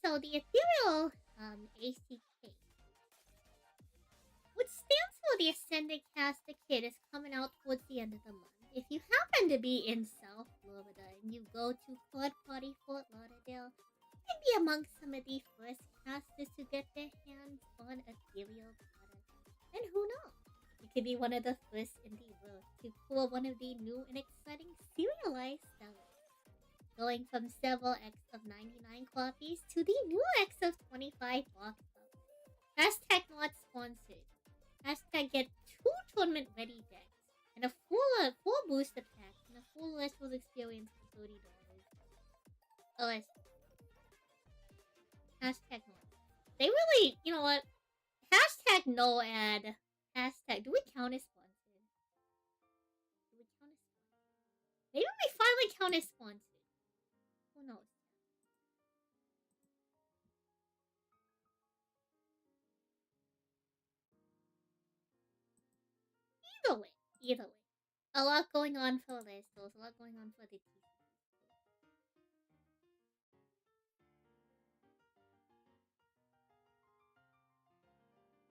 So the Ethereal ACK, which stands for the Ascended Caster Kit, is coming out towards the end of the month. If you happen to be in South Florida and you go to Quad Party Fort Lauderdale, you can be amongst some of the first casters to get their hands on Ethereal products. And who knows? You could be one of the first in the world to pull one of the new and exciting serialized sellers, going from several X of 99 copies to the new X of 25 box copies. Hashtag not sponsored. Hashtag get 2 tournament ready decks and a full booster pack and a full Alestro's experience for $30. OS. Hashtag no. They really, you know what? Hashtag no ad. Hashtag, do we count as sponsored? Maybe we finally count as sponsored. Who knows? Either way. A lot going on for Alestos, a lot going on for the TC.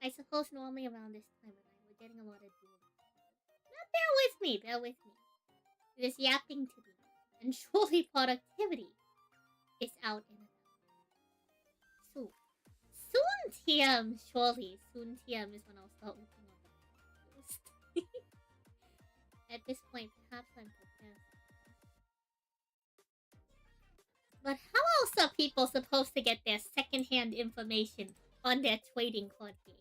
I suppose normally around this time of night, we're getting a lot of dual. Now bear with me. There's yapping to be done, and surely productivity is out and about. Soon TM, surely. Soon TM is when I'll start working on the post. At this point, perhaps I'm prepared. But how else are people supposed to get their secondhand information on their trading card game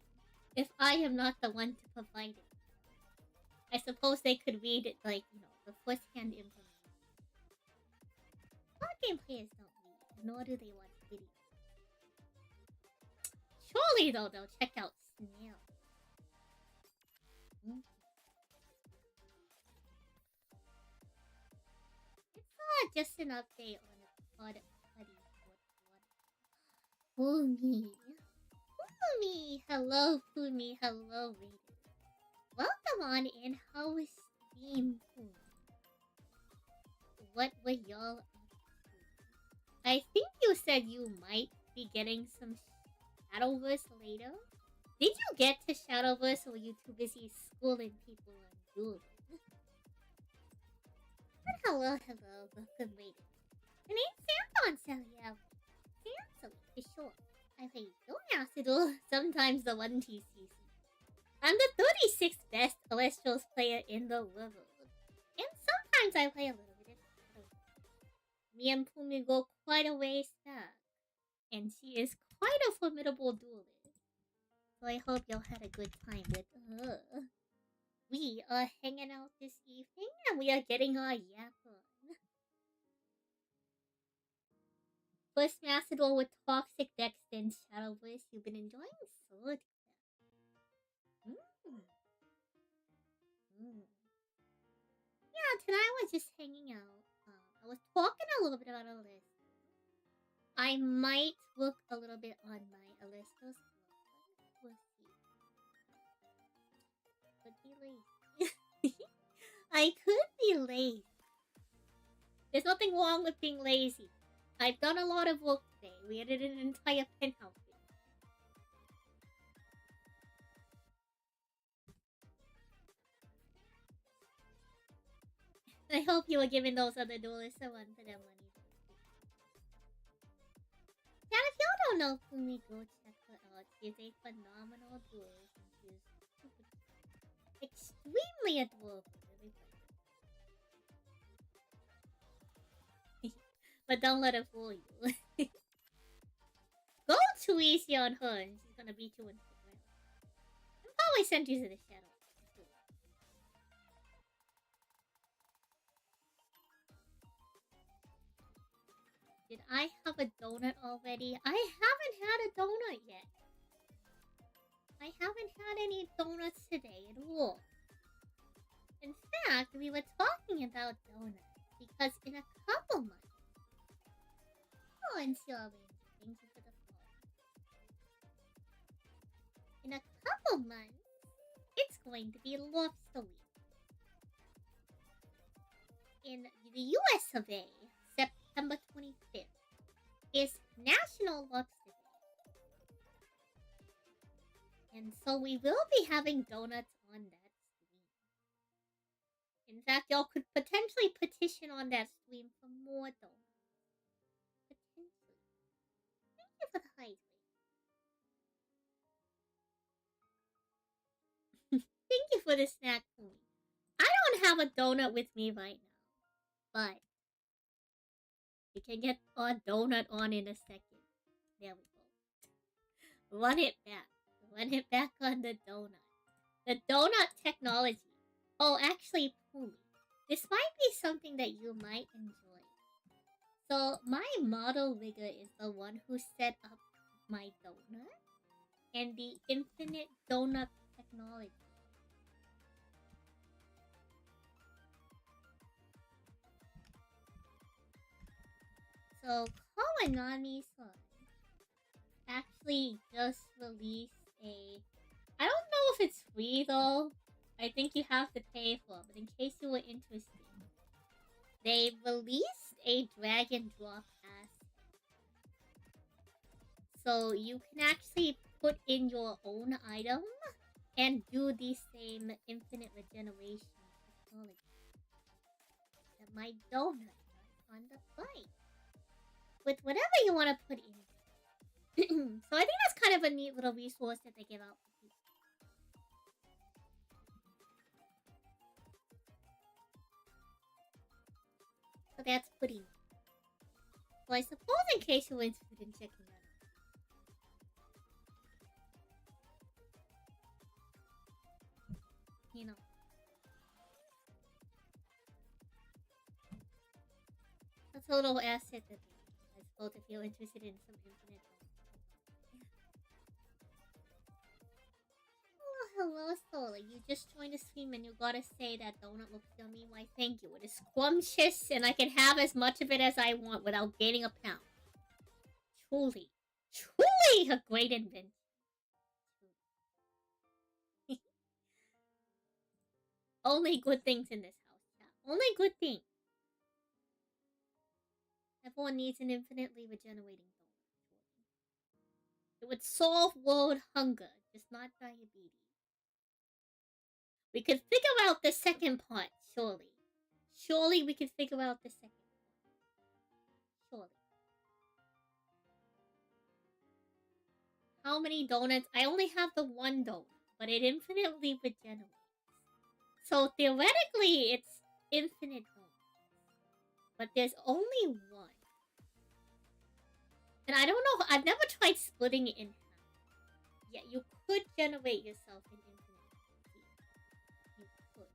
if I am not the one to provide it? I suppose they could read it like, the first-hand information. Card game players don't read, nor do they watch videos. Surely, though, they'll check out Snail. It's just an update on the Card Buddy. Fumi. Hello, Fumi. Hello, Raiden. Welcome on in. How was Steam, Fumi? What were y'all up to? I think you said you might be getting some Shadowverse later. Did you get to Shadowverse or were you too busy schooling people on Duel? Hello, welcome, ladies. My name's Sandon, so yeah, Sand, for sure. I play Donacidal, sometimes the 1TCC. I'm the 36th best Celestials player in the world. And sometimes I play a little bit of Shadow. Me and Pumi go quite a ways back. And she is quite a formidable duelist. So I hope y'all had a good time with her. We are hanging out this evening and we are getting our yap on. First Macedon with Toxic Dex and Shadow Bliss. You've been enjoying Sword. Mm. Mm. Yeah, tonight I was just hanging out. I was talking a little bit about a list. I might look a little bit on my Alistos blog. We'll see. Could be lazy. I could be lazy. There's nothing wrong with being lazy. I've done a lot of work today. We edited an entire penthouse. I hope you are giving those other duelists a run for their money. Yeah, if y'all don't know Fumi, go check her out. She is a phenomenal duelist and she is extremely adorable. But don't let her fool you. Go too easy on her and she's gonna beat you in the ground. I'll probably send you to the shadow. Did I have a donut already? I haven't had a donut yet. I haven't had any donuts today at all. In fact, we were talking about donuts because in a couple months. Oh, and Sylvain, thank you for the follow. In a couple months, it's going to be Lobster Week. In the US of A, September 25th, is National Lobster Day. And so we will be having donuts on that stream. In fact, y'all could potentially petition on that stream for more donuts. Potentially. Thank you for the hydrate. Thank you for the snack point. I don't have a donut with me right now, but we can get our donut on in a second. There we go. Run it back. Run it back on the donut. The donut technology. Oh, actually, Pumi, this might be something that you might enjoy. So, my model rigger is the one who set up my donut and the infinite donut technology. So, Kawanami-san actually just released a... I don't know if it's free though. I think you have to pay for it, but in case you were interested, they released a Dragon Drop Pass. So you can actually put in your own item and do the same infinite regeneration technology that my donut does on the flight. With whatever you want to put in. So I think that's kind of a neat little resource that they give out for people. So that's pudding. So I suppose in case you're interested in checking that out. You know. That's a little asset that I suppose if you're interested in some infinite. Hello, Sola. You just joined the stream and you gotta say that donut looks yummy. Why, thank you. It is scrumptious and I can have as much of it as I want without gaining a pound. Truly. Truly a great invention. Only good things in this house, chat. Only good things. Everyone needs an infinitely regenerating donut. It would solve world hunger, just not diabetes. We could figure out the second part, surely. Surely we can figure out the second one. Surely. How many donuts? I only have the one donut, but it infinitely regenerates. So theoretically, it's infinite donuts. But there's only one. And I don't know, I've never tried splitting it in half. Yeah, you could generate yourself an infinite seed. You could.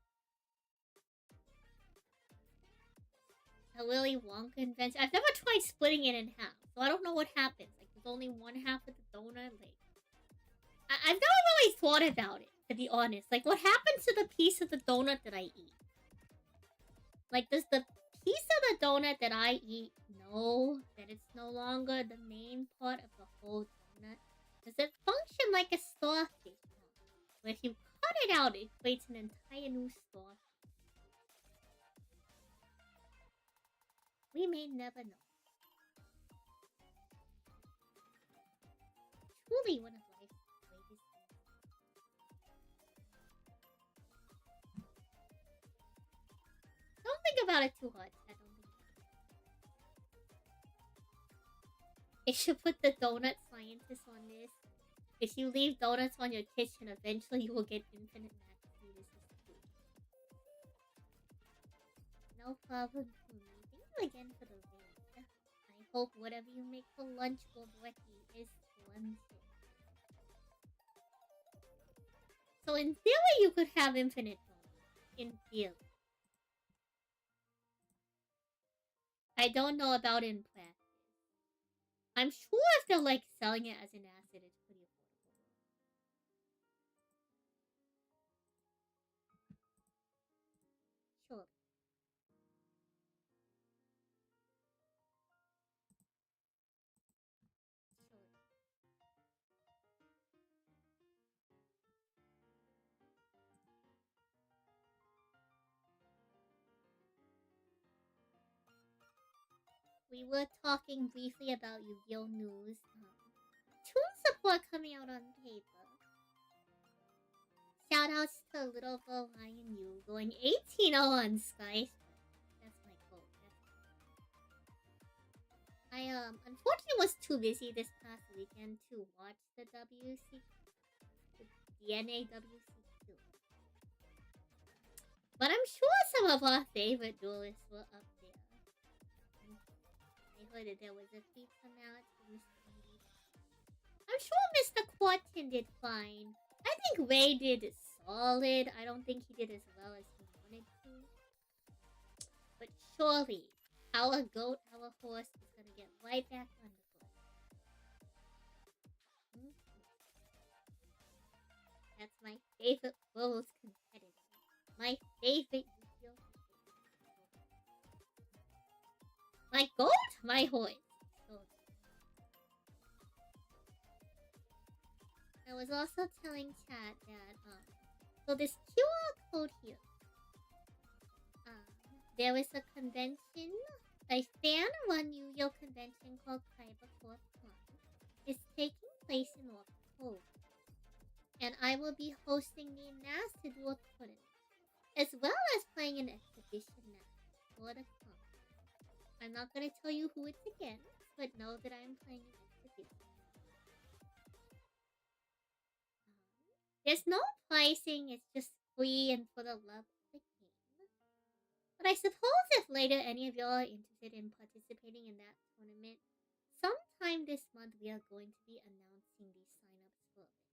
A Willy Wonka invention. I've never tried splitting it in half, so I don't know what happens. Like, there's only one half of the donut. Like, I've never really thought about it, to be honest. Like, what happens to the piece of the donut that I eat? Like, does the piece of the donut that I eat know that it's no longer the main part of the whole donut? Does it function like a starfish? Where if you cut it out, it creates an entire new starfish. We may never know. Truly one of life's greatest things. Don't think about it too hard. I don't think. It should put the donut scientist on this. If you leave donuts on your kitchen, eventually you will get infinite max food. This is true. No problem to me. Thank you again for the raid. I hope whatever you make for lunch or brekkie is splendid. So in theory, you could have infinite donuts. In theory. I don't know about in practice. I'm sure if they're like selling it as an asset, it's pretty affordable. Sure. Sure. We were talking briefly about Yu-Gi-Oh! News. Toon support coming out on paper. Shoutouts to Little Bo Lion Yu going 18-0 on Sky. That's my goal. I unfortunately was too busy this past weekend to watch the WC, the DNA WC2. But I'm sure some of our favorite duelists were up there. I heard that there was a pizza match for Mr. Indy. I'm sure Mr. Quartin did fine. I think Ray did solid. I don't think he did as well as he wanted to. But surely, our goat, our horse, is gonna get right back on the foot. That's my favorite World's competitor. My favorite Yu-Gi-Oh! My goat, my horse. I was also telling chat that so this QR code here, there is a convention, a fan-run Yu-Gi-Oh! Convention called CyberCorp Con. It's taking place in October, and I will be hosting the Master Duel tournament, as well as playing an exhibition match for the con. I'm not gonna tell you who it's against, but know that I'm playing an exhibition. There's no pricing, it's just free and for the love of the game. But I suppose if later any of y'all are interested in participating in that tournament, sometime this month we are going to be announcing the sign-ups for it.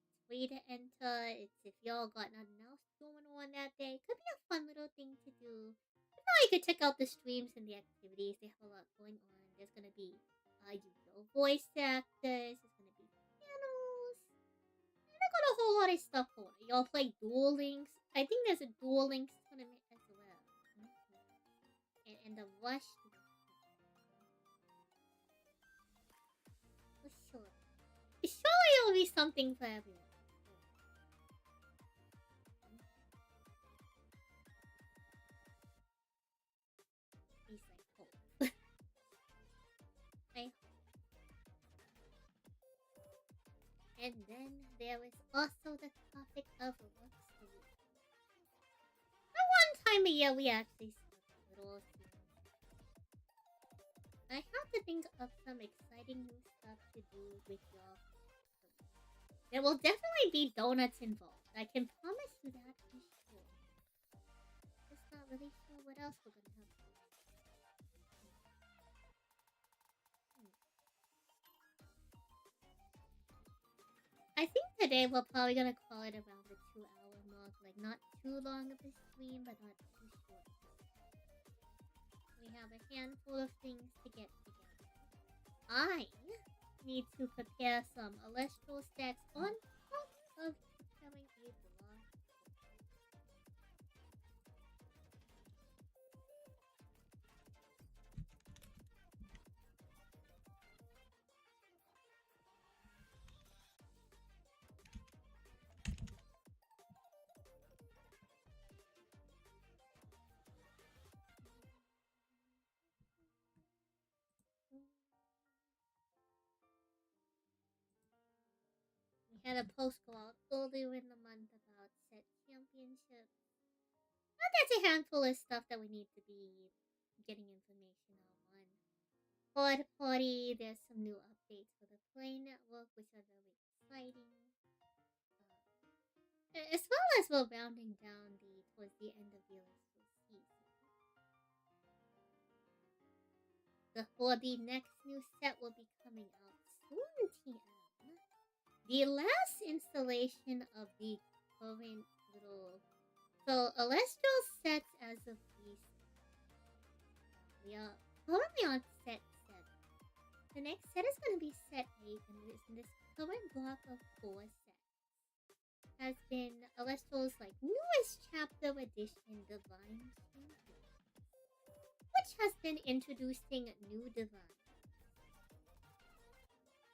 It's free to enter, it's if y'all got nothing else going on that day. Could be a fun little thing to do. If not, you could check out the streams and the activities, they have a lot going on. There's gonna be Yu-Gi-Oh! Voice actors, there's gonna be panels. I got a whole lot of stuff going on. Y'all play Duel Links? I think there's a Duel Links tournament as well. And the Rush. For sure. Surely it'll be something for everyone. At least I hope. I hope. And then there is also the topic of looks. One time a yeah, we actually slept a little soon. I have to think of some exciting new stuff to do with y'all. There will definitely be donuts involved. I can promise you that for sure. Just not really sure what else we're gonna have to do. I think today we're probably gonna call it around the 2-hour mark. Like, not too long of a stream, but not too short. We have a handful of things to get together. I need to prepare some celestial stacks on top of preparing a block. We had a post go out earlier in the month about set championships. But that's a handful of stuff that we need to be getting information out on. For the party, there's some new updates for the Play Network, which are very exciting. As well as we're rounding down towards the end of the Celestial season. For the next new set will be coming out soon, TM. The last installation of the current little... So, Celestial sets as of recent. We are currently on set 7. The next set is going to be set 8, and this current block of 4 sets has been Celestial's newest chapter edition, Divine Champion, which has been introducing new divines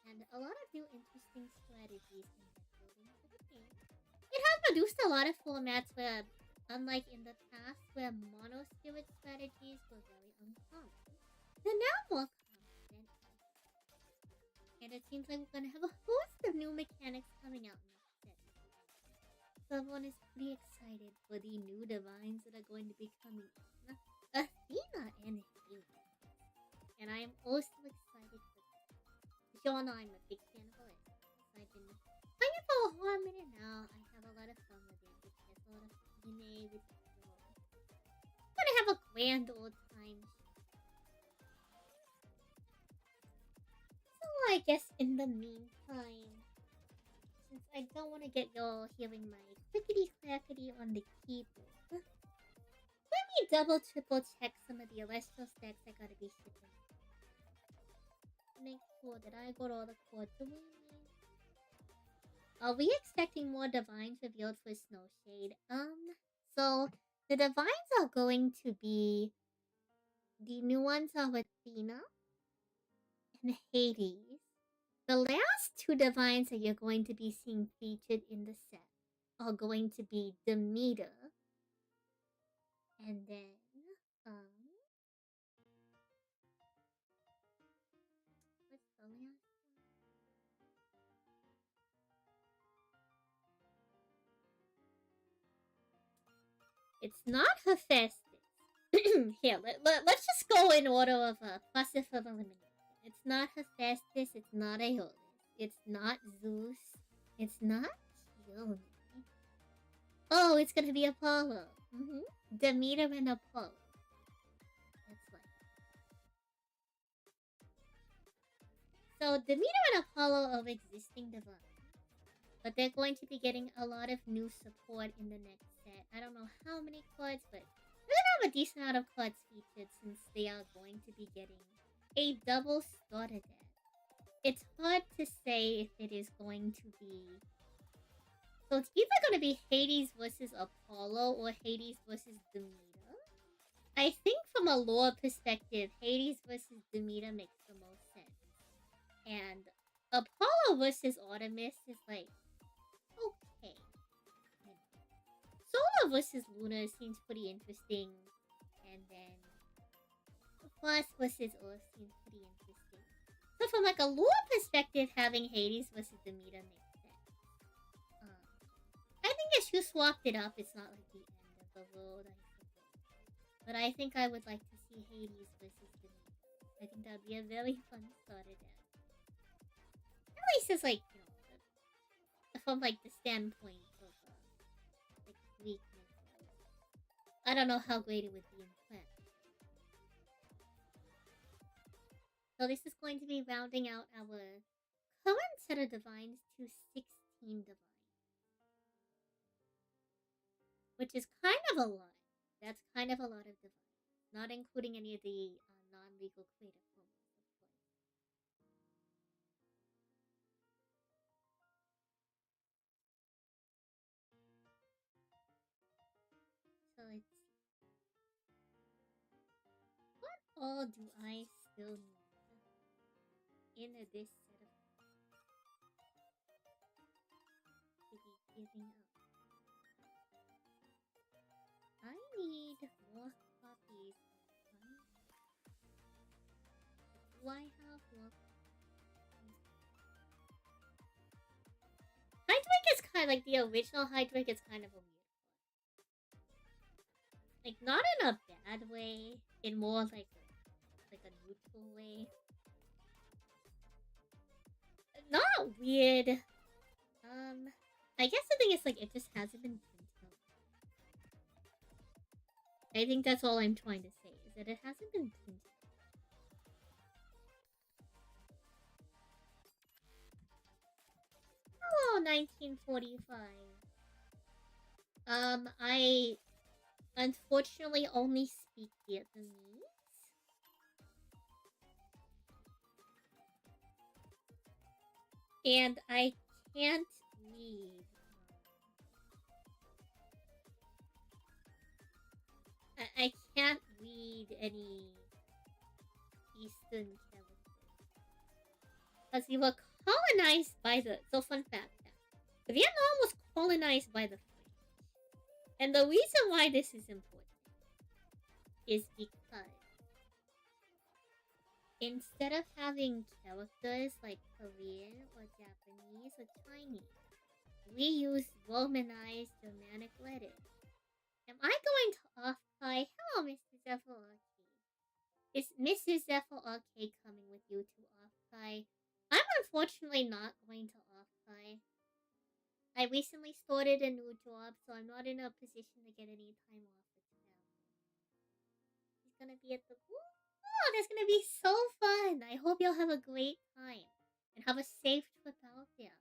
and a lot of new interesting strategies in deck building for the game. It has produced a lot of formats where, unlike in the past, where mono spirit strategies were very uncommon, they're now more common than ever. And it seems like we're gonna have a host of new mechanics coming out next set. So everyone is pretty excited for the new divines that are going to be coming in. Athena and Hades. And I am also excited for that. As you all know, I'm a big fan of Celestial. I've been playing it for a whole minute now. I have a lot of fun with it. It has a lot of DNA with it. I'm gonna have a grand old time. So I guess in the meantime, since I don't want to get y'all hearing my clickety-clackety on the keyboard, let me double triple check some of the Celestial stacks I gotta be shipping. Make sure that I got all the cords we need. Are we expecting more divines revealed for Snowshade? So the divines are going to be the new ones are Athena and Hades. The last 2 divines that you're going to be seeing featured in the set are going to be Demeter and then what's the last one? It's not Hephaestus. Here, let's just go in order of process of elimination. It's not Hephaestus, it's not Aeolus, it's not Zeus, it's not Chione. Oh, it's gonna be Apollo. Demeter and Apollo. That's right. So, Demeter and Apollo are existing divines, but they're going to be getting a lot of new support in the next set. I don't know how many cards, but we're gonna have a decent amount of cards featured since they are going to be getting a double starter deck. It's hard to say if it is going to be... So it's either going to be Hades versus Apollo or Hades versus Demeter. I think from a lore perspective, Hades versus Demeter makes the most sense. And Apollo versus Artemis is okay. Solar versus Luna seems pretty interesting. And then Frost versus Earth seems pretty interesting. So from a lore perspective, having Hades versus Demeter makes sense. I think if you swapped it up, it's not the end of the world, I suppose. But I think I would like to see Hades versus Demeter. I think that would be a very fun starter deck. At least it's like, from like the standpoint of like weakness. I don't know how great it would be in plan. So this is going to be rounding out our current set of divines to 16 divines. Which is kind of a lot. That's kind of a lot of divines. Not including any of the non-legal creative formats, of course. So let's see. What all do I still need in this set of to be giving up? I need more copies of mine. Do I have more copies? Hydreic is kind of like the original Hydreic is kind of a weird one. Like, not in a bad way, in more like a neutral way. Not weird. I guess the thing is, like, it just hasn't been printed. I think that's all I'm trying to say, is that it hasn't been printed. Hello, 1945. I unfortunately only speak Vietnamese. And I can't read. I can't read any Eastern characters. Because we were colonized by the... So fun fact. Vietnam was colonized by the French. And the reason why this is important is because instead of having characters like Korean or Japanese or Chinese, we use Romanized Germanic letters. Am I going to off-play? Hello, Mr. Zephyr Arcade. Is Mrs. Zephyr Arcade coming with you to off-play? I'm unfortunately not going to off-play. I recently started a new job, so I'm not in a position to get any time off to travel. He's gonna be at the... Oh, that's gonna be so fun! I hope you'll have a great time. And have a safe trip out there.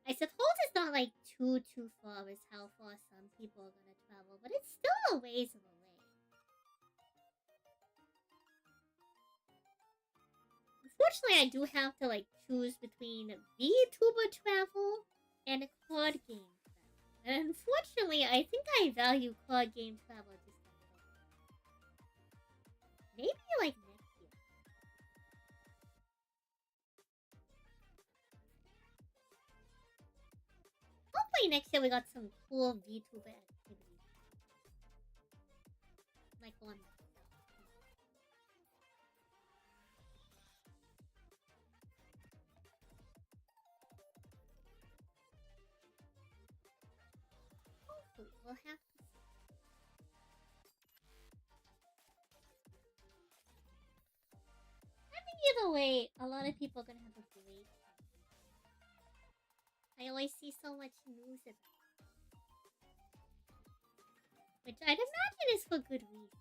I suppose it's not like too far as how far some people are gonna travel, but it's still a ways away. Unfortunately, I do have to like choose between VTuber travel and a card game travel. And unfortunately, I think I value card game travel just a little bit. Maybe like next year. Hopefully next year we got some cool VTuber activities. Like on hopefully we'll have to see. I think either way, a lot of people are gonna have a great time. I always see so much news about it. Which I'd imagine is for good reason.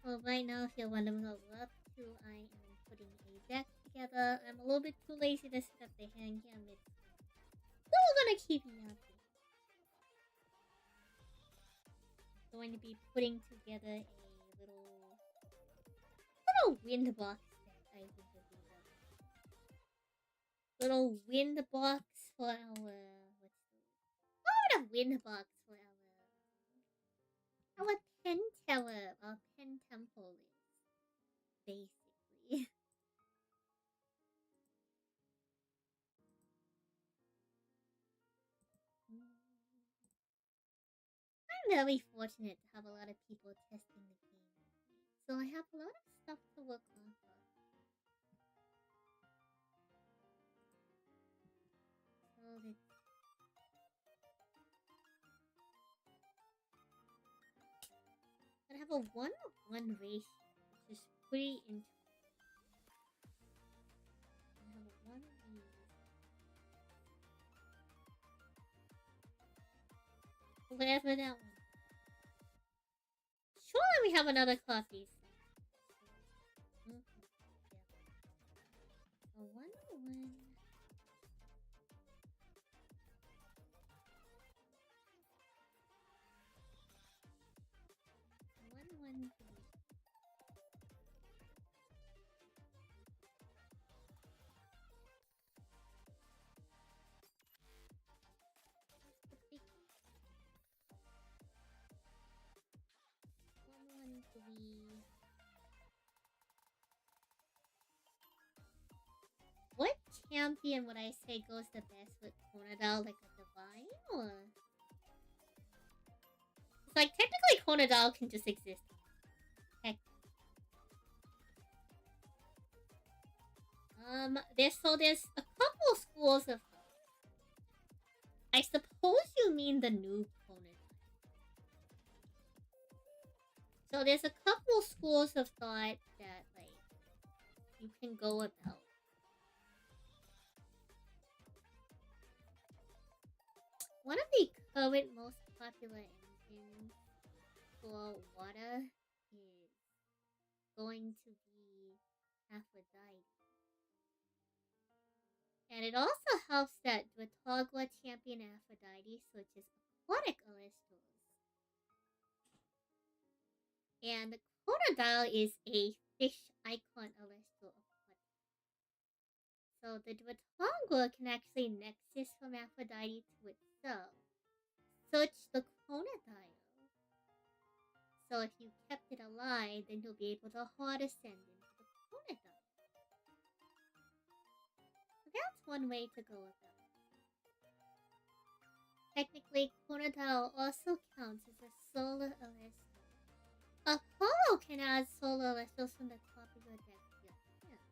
So right now, if you're wondering what we're up to, I am putting a deck together. I'm a little bit too lazy to set up the hand cam mid-screen. So we're gonna keep yapping. I'm going to be putting together a little wind box deck, I think would be better. Little wind box for our... What's the... What would a wind box for our pen tower, our pen temple is, basically. I'm very fortunate to have a lot of people testing the game with me, so I have a lot of stuff to work off of. So I have a 1-1 ratio, which is pretty interesting. I have one of these. Whatever that one. Surely we have another coffee. Okay. Yeah. A 1-1. 1-1. What champion would I say goes the best with Konadal, like a divine, or? It's like technically Konadal can just exist. Heck. There's a couple schools of thought. I suppose you mean the new Konadal. So there's a couple schools of thought that like you can go about. One of the current most popular engines for water is going to be Aphrodite. And it also helps that Dratogla champion Aphrodite switches aquatic Aristos. And Crocodile is a fish icon Aristo aquatic. So the Dratogla can actually nexus from Aphrodite to itself, such the Crocodile. So if you kept it alive, then you'll be able to hard ascend into the Crocodile. So that's one way to go about it. Technically, Crocodile also counts as a solar Aristo. Apollo can add solar Aristos from the top of your deck to your hand.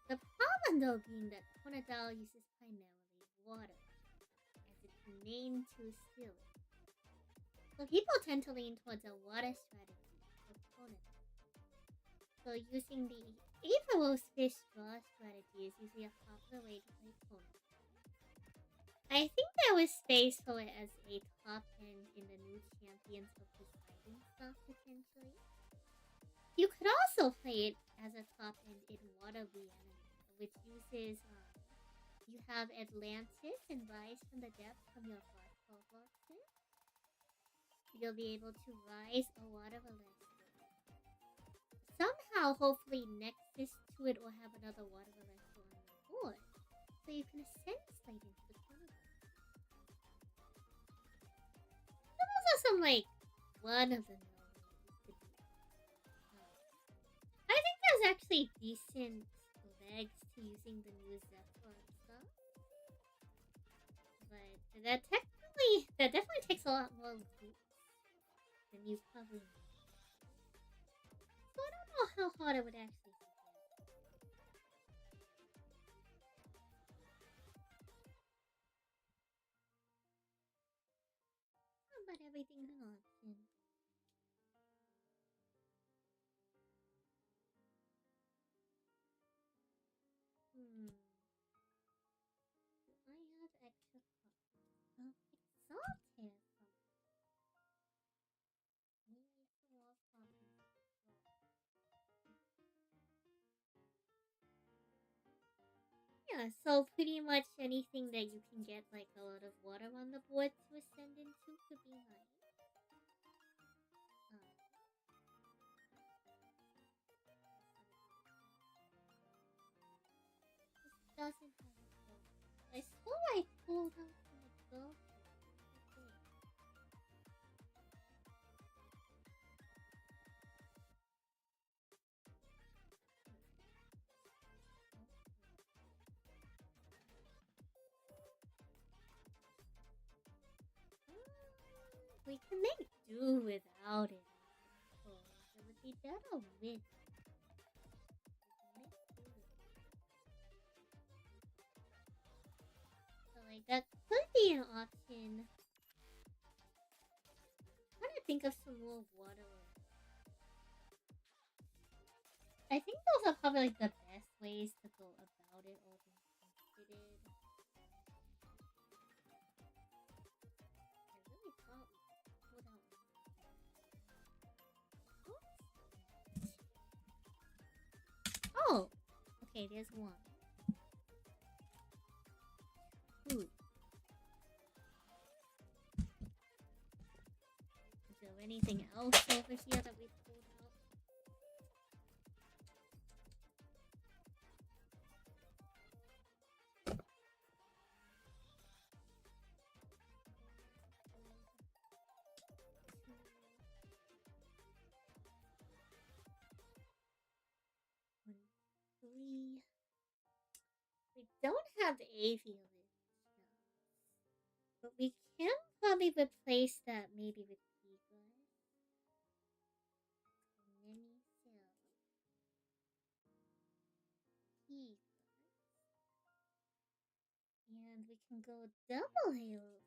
The problem though being that Crocodile uses primarily water, as its name too still. So people tend to lean towards a water strategy for Crocodile. So using the Aetherose fish draw strategy is usually a popular way to play Crocodile. I think there was space for it as a top end in the new Champions of Poseidon stuff, potentially. You could also play it as a top end in Water Reanimator, which uses, you have Atlantis and Rise from the Depths from your first 12 blocks in. You'll be able to rise a Water Aristos. Somehow, hopefully, Nexus to it or have another Water Aristos on your board, so you can ascend slate into the corner. Those are some, like, one of the ways to do it. I think there's actually decent legs to using the new Zephyr stuff. But that definitely takes a lot more loot than you probably need. So I don't know how hard it would actually be. But everything's an option. Do I have extra copies of Exalted from maybe I have more copies as well. Yeah, so pretty much anything that you can get like a lot of water on the board to ascend into could be nice. This doesn't have a gold. I swore I pulled out from the gold. We can make do without it, I suppose. It would be better with it. We can make do with it. So, like, that could be an option. I'm trying to think of some more water. I think those are probably like the best ways to go about it, all things considered. I really thought we could pull out one. Oh! Okay, there's one. Two. Is there anything else over here that we pulled out? Three. We don't have avian, but we can probably replace that maybe with Tigra. Mini cell. Tigra. And we can go double halo.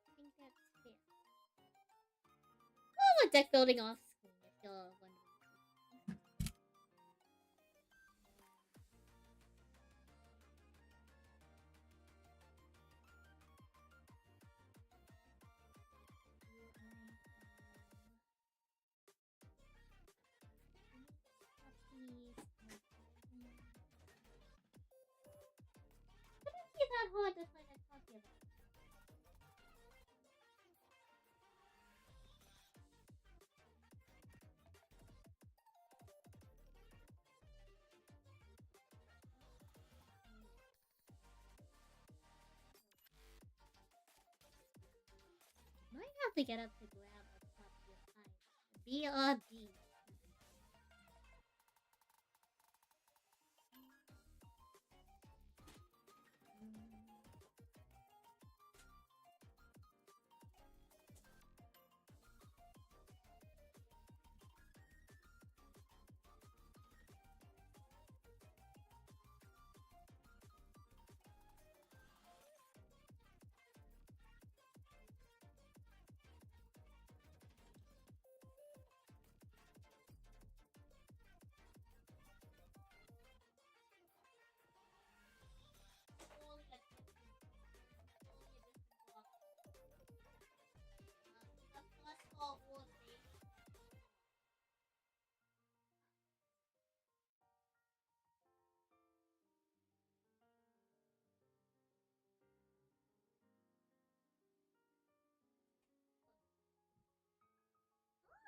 I think that's fair. Oh, deck building off screen if you're wondering. Wouldn't be that hard to find a copy of it. Might have to get up to grab a copy of BRB.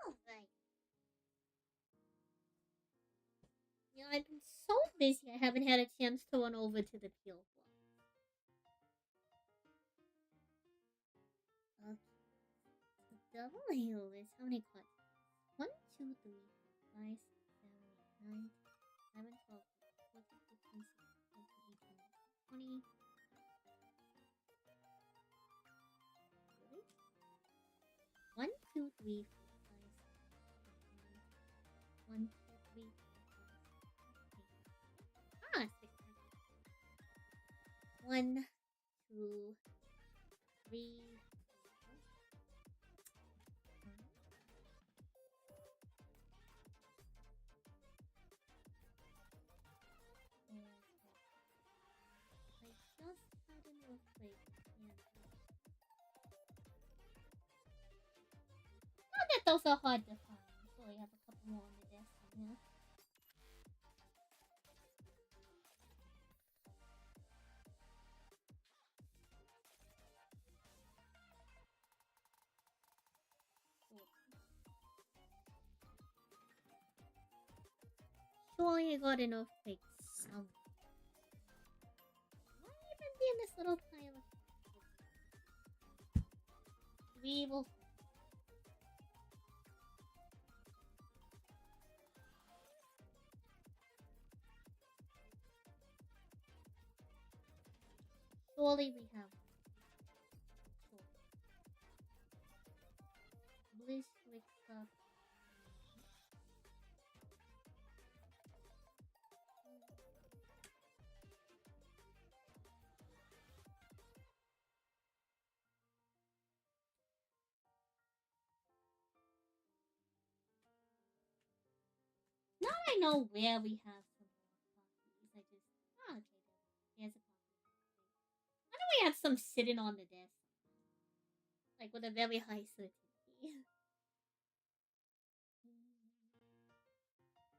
Alright. You know, I've been so busy I haven't had a chance to run over to the peel block. Okay. So double heal is how many cards? 1, 2, 3, 4, 5, 6, 7, 8, 9, 11, 12, 14, 15, 16, 17, 18, 20. Really? 1, 2, 3, 4, 5, 6, 7, 8, 9. 1, 2, 3, 4, 5, 6, 7, 8. Ah, 6. 1, 2, 3. I just had an earthquake. Not that those are hard to find, so I have a couple more on the desk here. Surely I got an earthquake somewhere. Might even be in this little pile of we will. Surely we have one. Bliss wakes up. Now I know where we have some more copies. I just okay, there's a copy. Why don't we have some sitting on the desk, like with a very high certainty?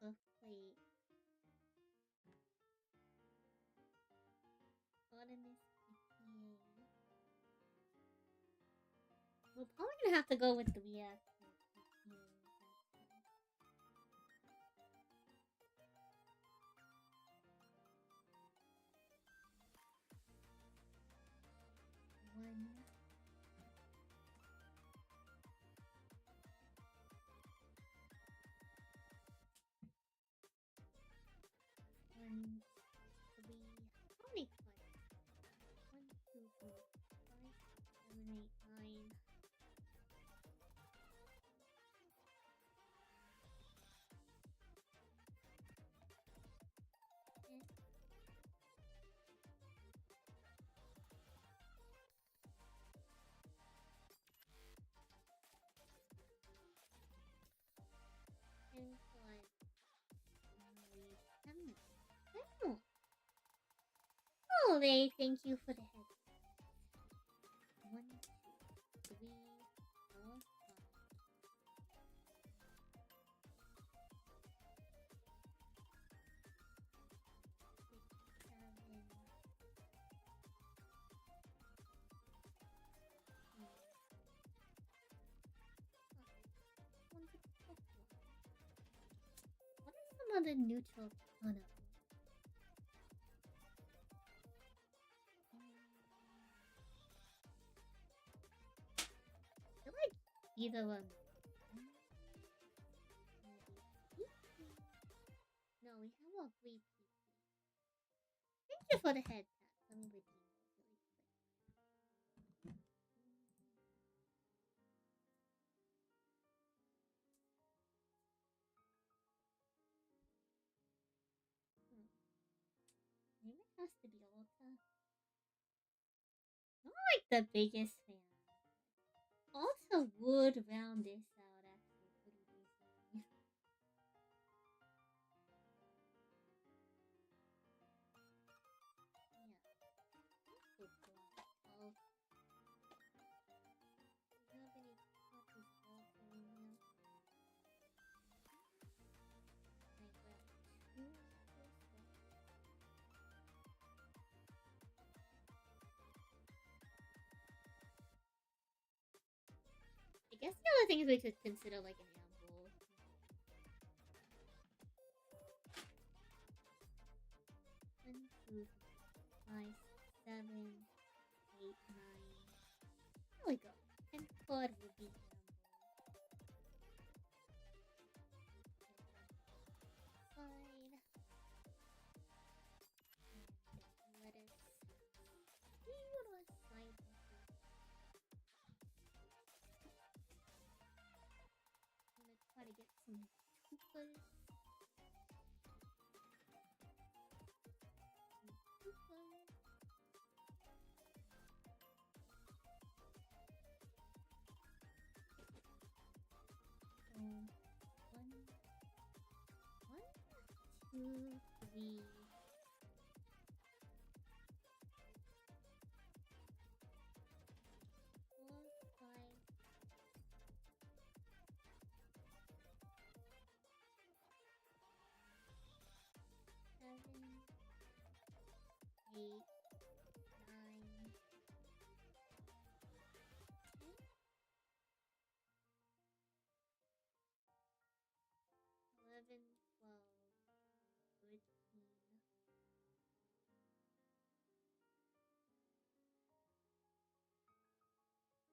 Oh wait, Autonomous PPA. We're probably gonna have to go with the reactor PPA. One. One, three. How many cards? 1, 2, 3, 5, 7, 8, 9. And plus, oh. Oh, they thank you for the head. 1, 2, 3, 4, 5. 6, 7. What is some other neutral? Oh no. I feel like either one. No, we have all 3 people. Thank you for the head tap. Let me redeem it really quick. Maybe it has to be Ulta. I'm not like the biggest fan. Also would round this out actually pretty decently. Yeah. Good block. Oh. Do you have any copies also in here? I grab 2 I guess the other things we could consider like an amble. 1, 2, 5, 7, 8, 9. There we go. 10 card would be amble. Fine. And let us see what our side is. I'm gonna try to get some Koopas. One, 2, 3. 4, 5. 7, 8, 9, 10, 11, 12, 13,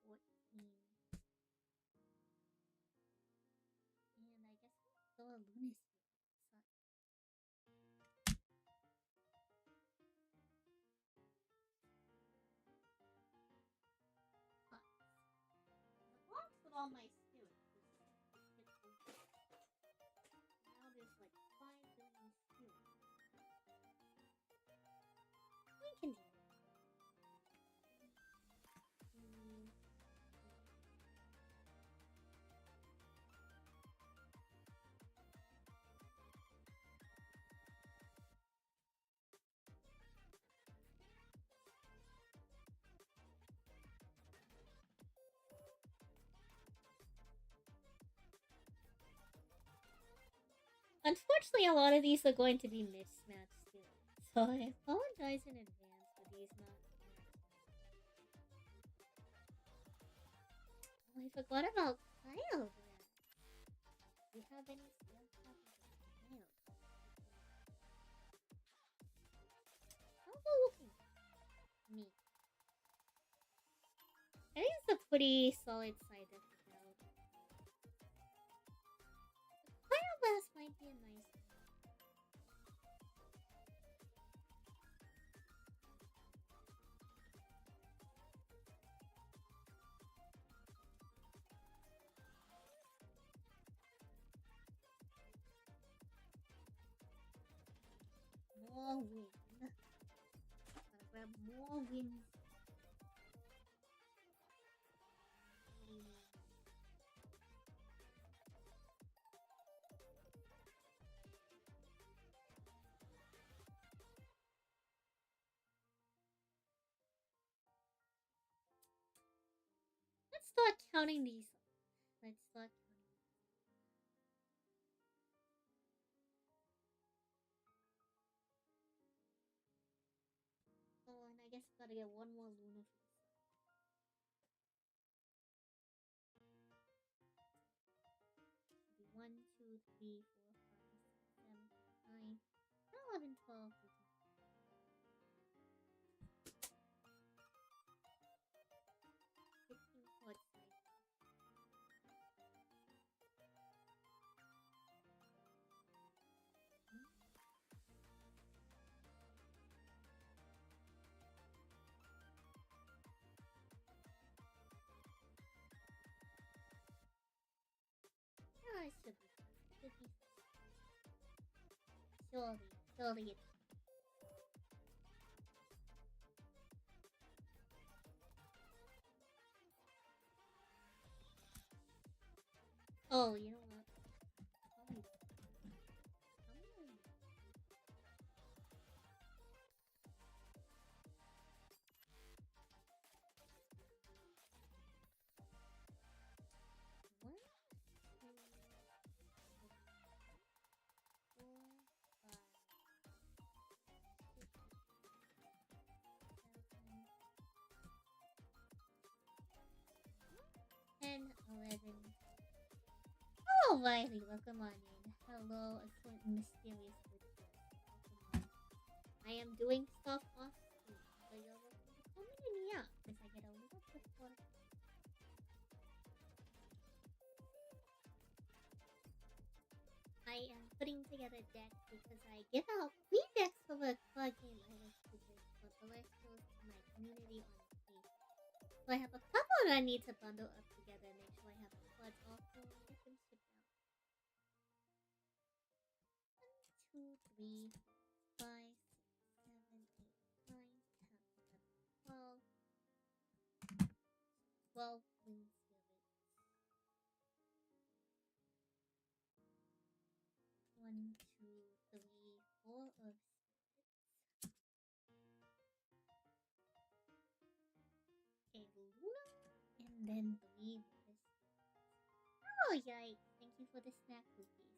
14. And I guess we'll throw a Lunacy. all my spirits. Now there's like 5 billion spirits. We can do it. Unfortunately, a lot of these are going to be mismatched still. So I apologize in advance for these not. Oh, I forgot about Kyle. Do you have any sales copies of Kyle? How about looking? Me. I think it's a pretty solid side to go. Kyle Blast might be a nice one. More win. Gotta grab more wins. Let's start counting these. Let's start counting. Oh, and I guess I gotta get one more Luna for this. 1, 2, 3, 4, 5, 6, 7, 9, 11, 12, 13, 15 quartz cycle. Yeah, it should be fun. Should be fun. Surely it's fun. Oh, you know what? Probably. One, two, 10, 11. Oh, Riley, welcome on in. Hello, mysterious witches. Welcome on. I am doing stuff off screen, so you're welcome to come in, yeah, because I get a little bit more. I am putting together decks because I give out free decks for the card game I like to do, but the rest goes to my community on Facebook. So I have a couple that I need to bundle up together and make sure I have the cards all full and get them shipped out. 1, 2, 3, 4, 5, 6, 7, 8, 9, 10, 11, 12. 12 win spirits. 1, 2, 3, 4 of spirits. A Luna, and then 3 Venus spirits. Oh, yikes. Thank you for the snack cookies.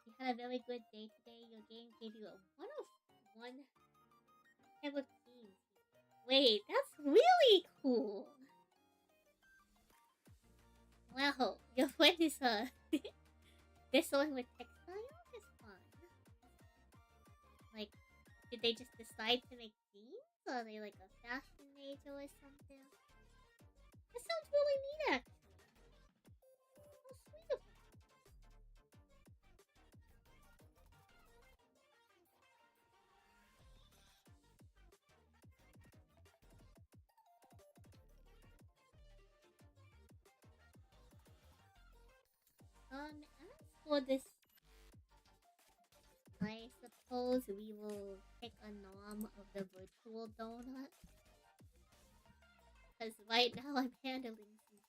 You had a very good day today. Your game gave you a 1 of 1 ever teams. Wait, that's really cool. Wow, your friend is this one with textile is fun. Like, did they just decide to make themes? Or are they like a fashion major or something? That sounds really neat, actually. How sweet of them. As for this, I suppose we will pick a nom of the virtual donut. Because right now I'm handling some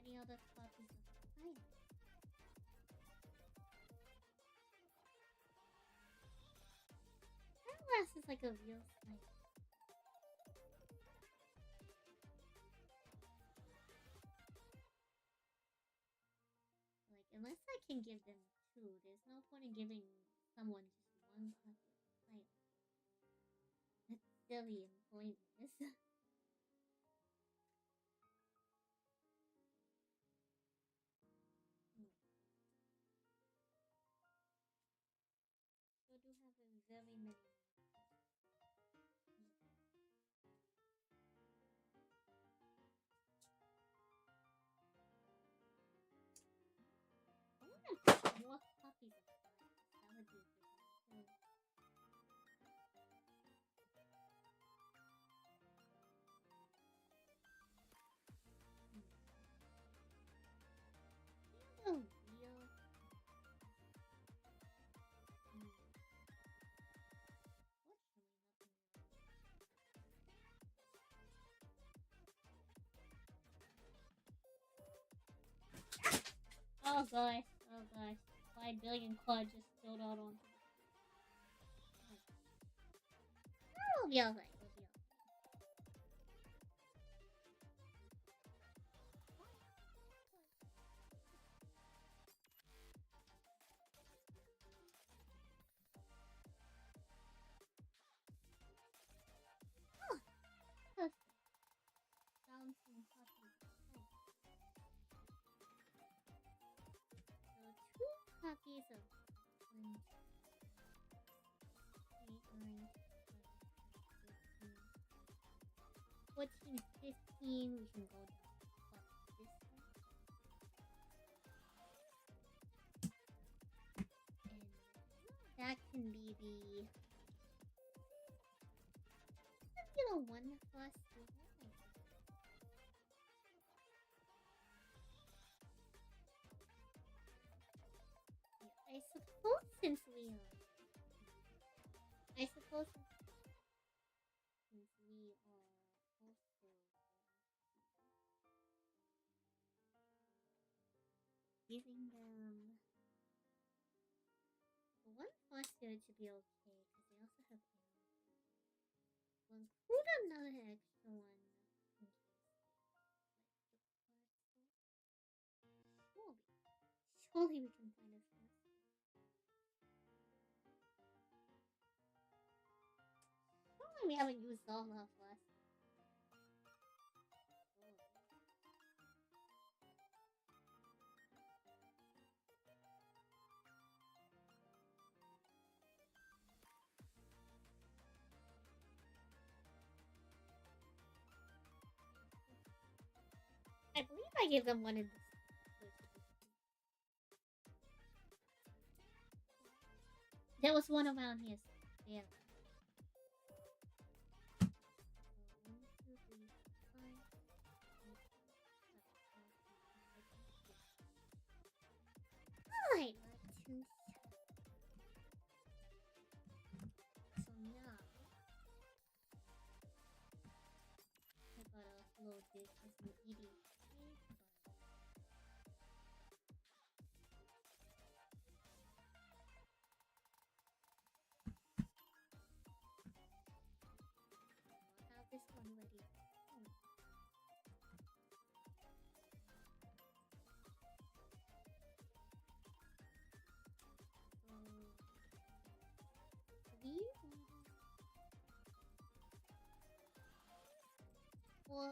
any other copies of time. Glass is like a real slime. Like, unless I can give them two, there's no point in giving someone just one copy of time. That's silly and pointless. So I do have very many. More copies of that. That would be a good one too. The wheel. Oh gosh, oh gosh. 5 billion cards just spilled out onto the... We'll be alright, we'll be alright. Oh, perfect. Bouncing copies. So 2 copies of 1, 8, 9, 14, 15. We can go down to this one. And that can be the regular one for us to have. I suppose since we are... I suppose since we are also giving them one foster to be okay, because they also have animals. We'll include another extra one in case surely we can find a foster. Surely we haven't used all of us. I believe I gave them one in this. There was one around here. Yeah. 1, 2, 3, 5, 6, 7, 8, 9, 10. Alright, let's so now I gotta upload this as an EDA. This one ready. For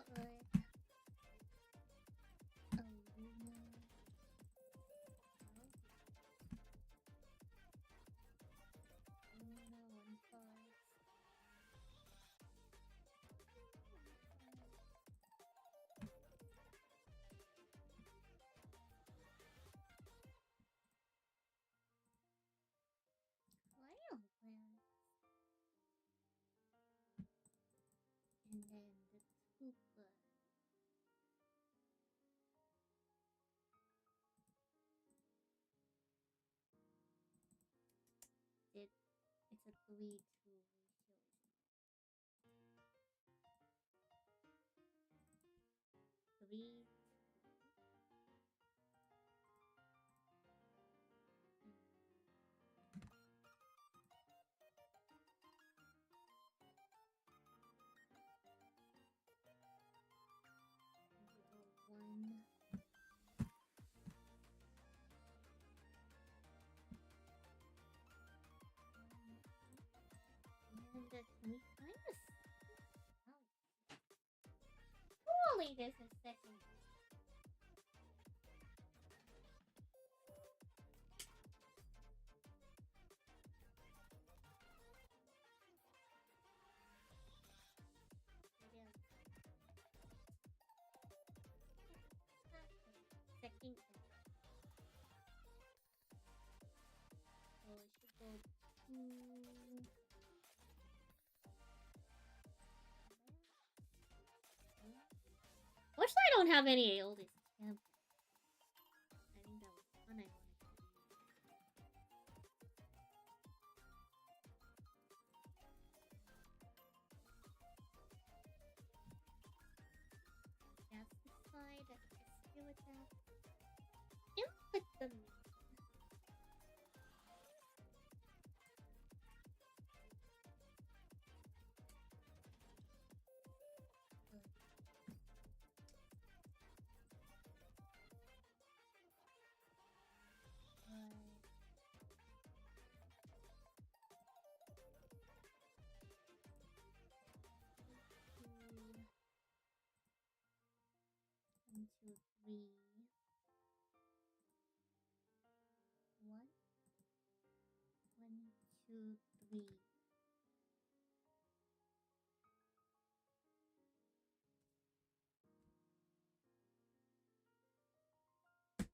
then the tuba. It's a 3-2 ratio, isn't it? 3. One. And can we find a surely there's a second. Second. So it should go to. Fortunately, I don't have any oldest camp. I think that was fun. I wanted to do. That's the side. Let's do with that. Input them. One, two, three. One, two, three. Let's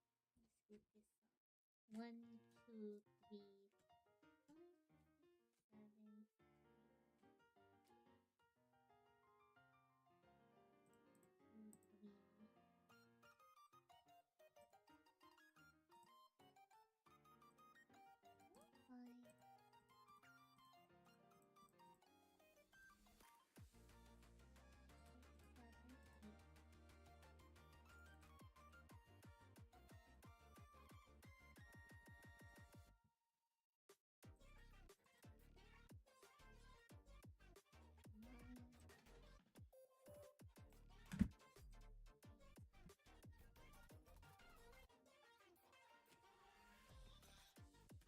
scoop this up. 1, 2, 3, 5, 7, 2, 3. 5.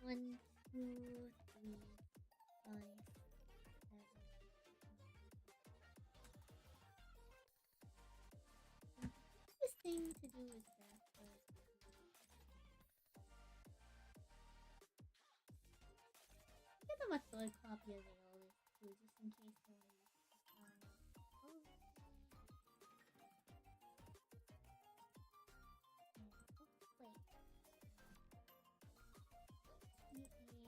1, 2, 3, 5, 7. This thing to do is that, but I think I'm gonna throw a copy of it all this too, just in case I want to use the time. Oh, wait. That should be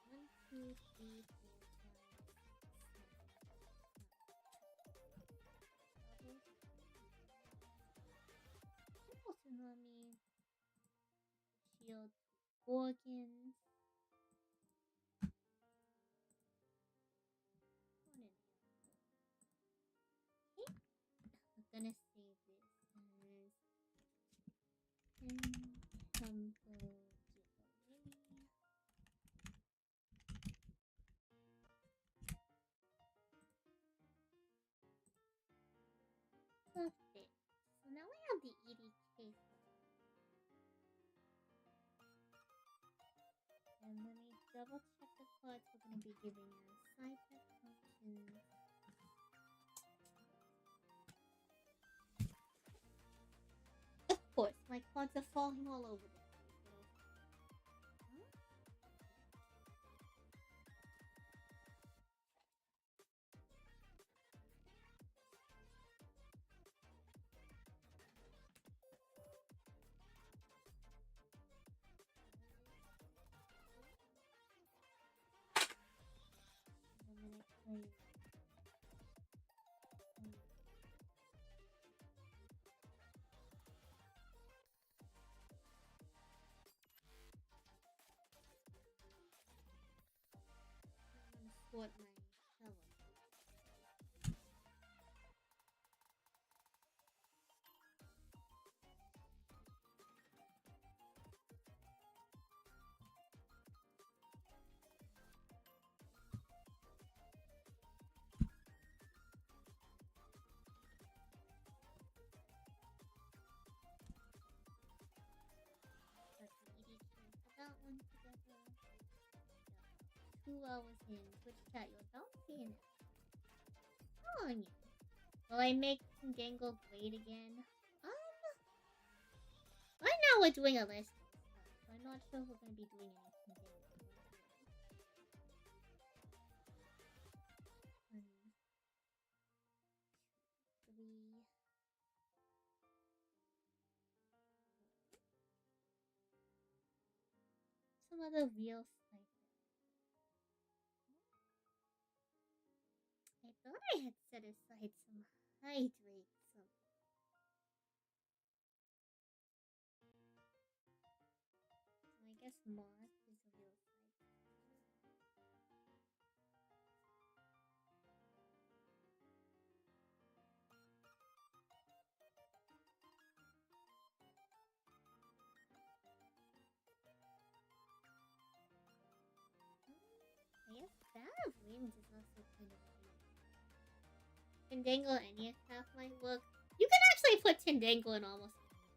1, 2, 3, 4, 5, 6, 7. Tsunami, shield, organs. Okay, I'm gonna save this as Temple Jubilee. Perfect. So now we have the EDK file. And let me double check the cards we're going to be giving us. Side effect functions. Of course, my cards are falling all over the place. support my fellow. Let's see, put that one together. 2 hours in. Twitch chat, you're bouncing. Oh, yeah. Will I make Dangle great again? Right now we're doing a list of stuff, so I'm not sure if we're gonna be doing anything Dangle. 1, 2, 3. Some other real sniper. I thought I had set aside some hydrate. So I guess moth is a real sniper. I guess Bat of Wings is also kind of weird. Tindangle any attack might work. You can actually put Tindangle in almost anything.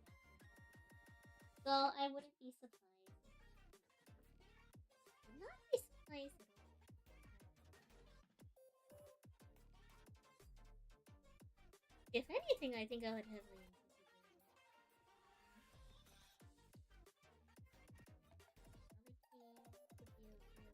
So I wouldn't be surprised. I would not be surprised at all. If anything, I think I would heavily anticipate it. Could be a real.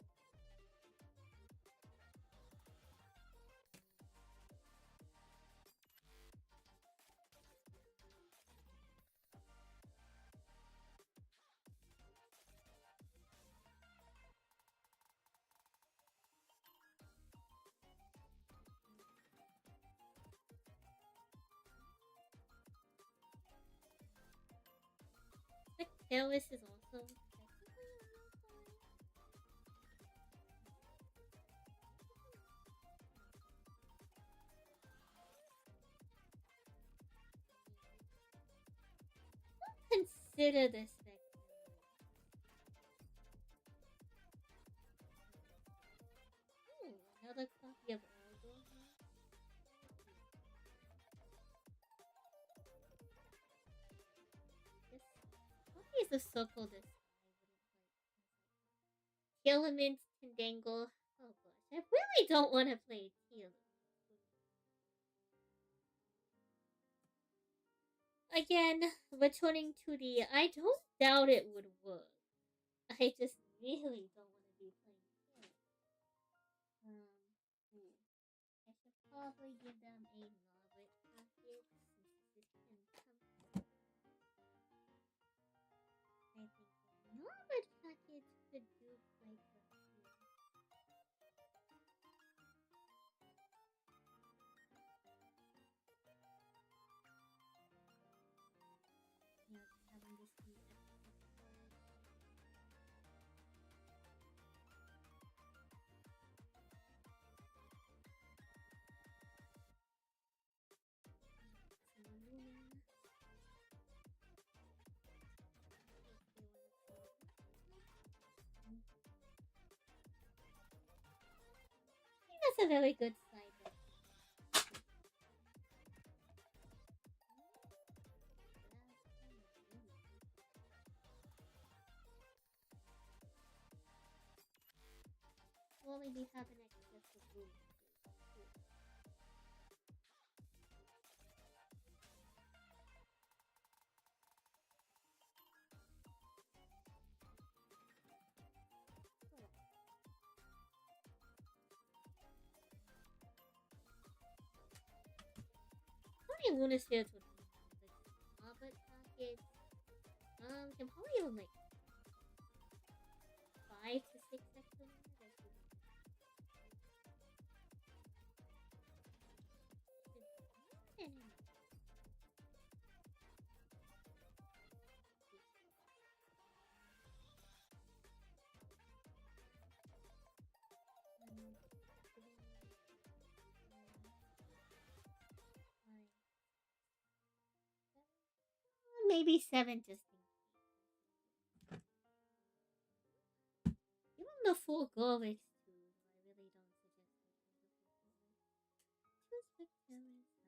The Careless is also technically a real sniper. Consider this vector. Ooh, another copy of Aldo. This copy is a circle this I wouldn't like. Telemint, Tindangle. Oh gosh, I really don't want to play Teal. Again, returning to the I don't doubt it would work. I just really don't want to be playing Teal. I should probably give them a Norbert package since this can come. I think a Norbert package could do quite a few. Yeah, just having this be extra storage. Some aluminum. I think that's a very good side bet. We'll only be having access to blue. How many Luna Spirits would we have? Like, Hobbit packets? Can probably even like 5 to 6 extra Luna. 1v7 just in case. Give him the full goal X2. I really don't suggest I give the full goal. Choose victorious talisman.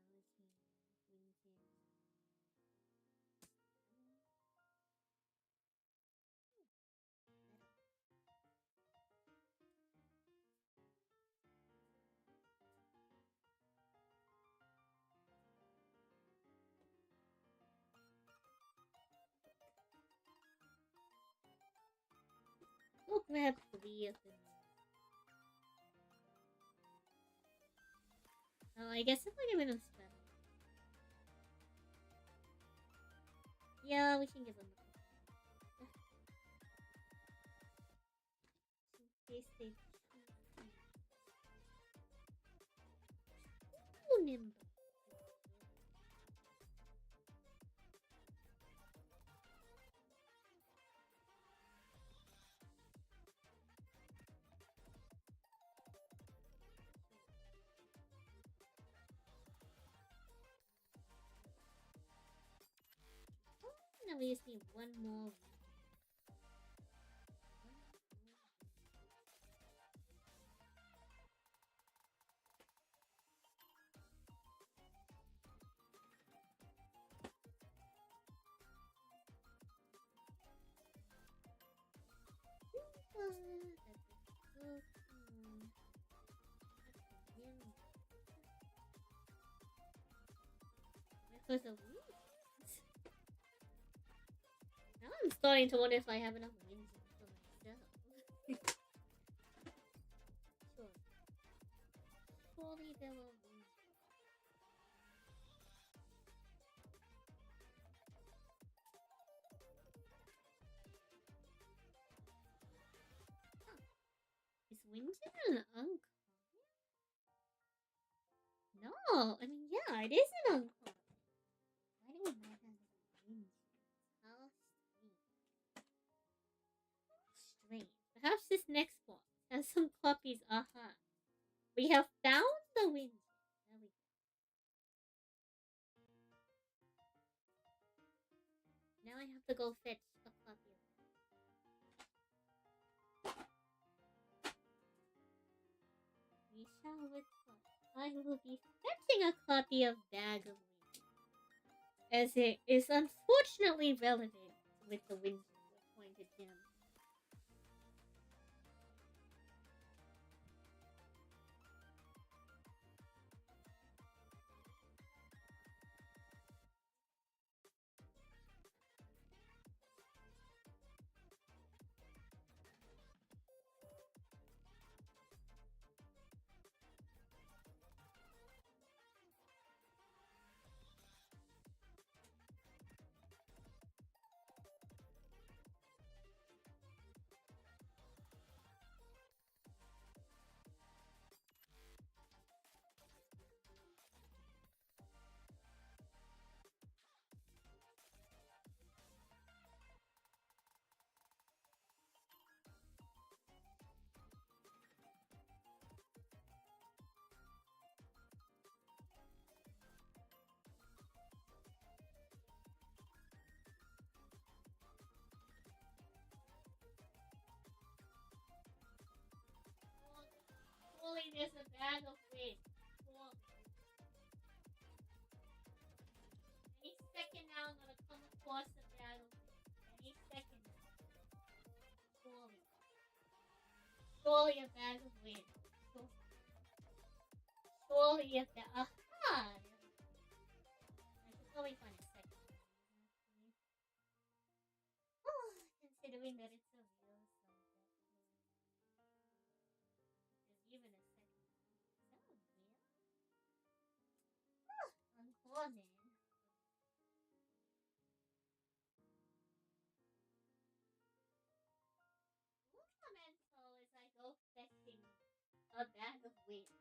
Wins in. We'll grab 3 of them. Oh, I guess if I give him spell. Yeah, we can give him the in case they too nimble. Now we just need one more. Because of now I'm starting to wonder if I have enough wins for myself. Sure. Surely there will be. Is Winton an uncommon? No, I mean, yeah, it is an uncommon. Why do we not have Winton? How strange. Perhaps this next one has some copies. Aha. We have found the Winton. There we go. Now I have to go fetch a copy of it. We shall return. I will be fetching a copy of Bag of Wind, as it is unfortunately relevant with the Wind appointed gem. Surely there's a Bag of Wind. Any second now I'm gonna come across a Bag of Wind. Any second now. Surely a Bag of Wind. Surely a Bag. Aha! I should probably find a second one. Oh, considering that it's a real subject. There's even a second one. Is that a real? Uncommon. Ornamental as I go fetching a Bag of Wind.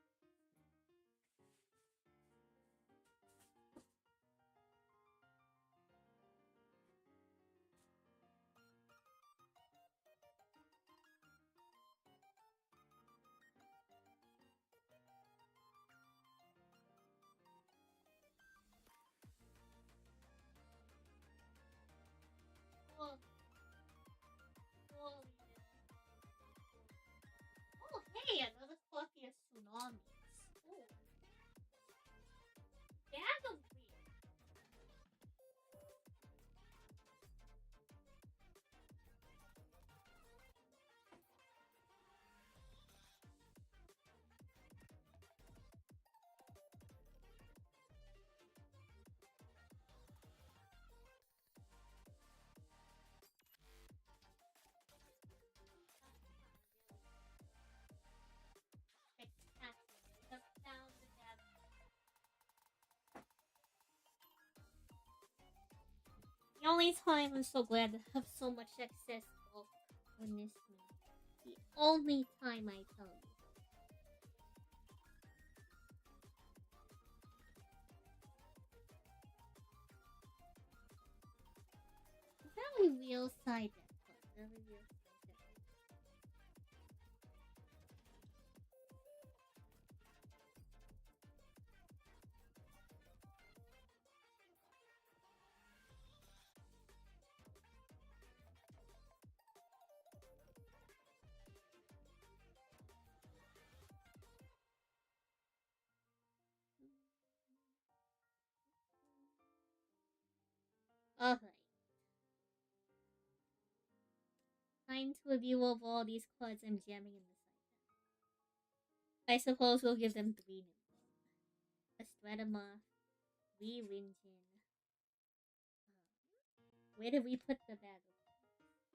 The only time I'm so glad to have so much access. Oh, goodness me. The only time I tell you. Very real side that part. Very real side that part. Alright. Time to review of all these cards I'm jamming in the side. I suppose we'll give them 3 new. A Stratamoth, 3 Rinjin. Where did we put the bag of cards?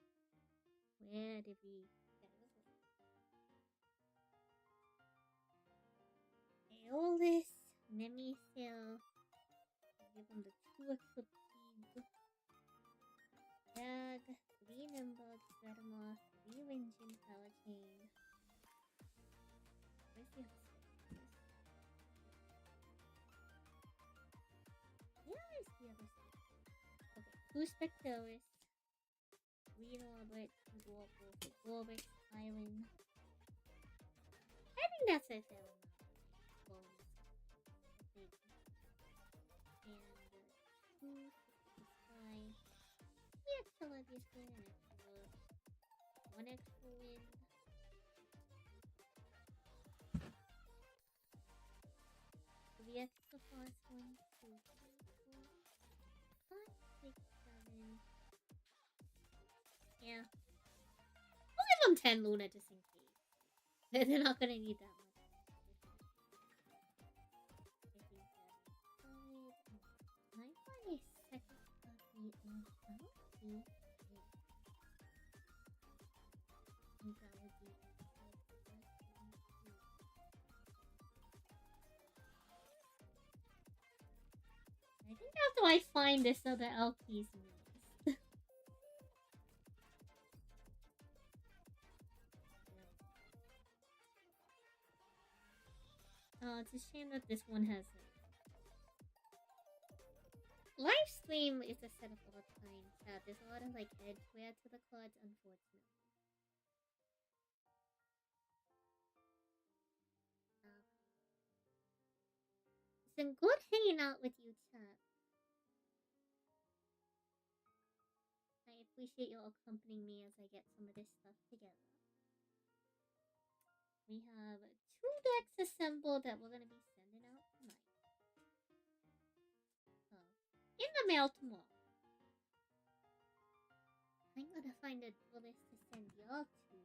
Where did we... Aeolus, Nemisil. Give them the 2 Equipede. Bag, 3 Nimbug, Stratamoth, 3 Rinjin, Palatine. Where's the other stick? Where's the other stick? Okay, 2 Spectolus, 3 Norbert, 2 Dwarfwolf, Gorbex, Island. I think that's a fair amount. Bonus. Big. And 2 Sky. 3 extra Levius Queen and extra. 1 extra wind. 3 extra fast 1, 2, 3, 4, 5, 6, 7. Yeah. We'll give them 10 Luna just in case. They're not gonna need that much. I find a second copy of LP. I think after I find this other LP's names. Oh, it's a shame that this one has live stream is a set of all time. There's a lot of like edgeware to the cards, unfortunately. It's been good hanging out with you, chat. I appreciate you accompanying me as I get some of this stuff together. We have 2 decks assembled that we're gonna be sending out tonight. So, in the mail tomorrow. I'm gonna find a list to send y'all to.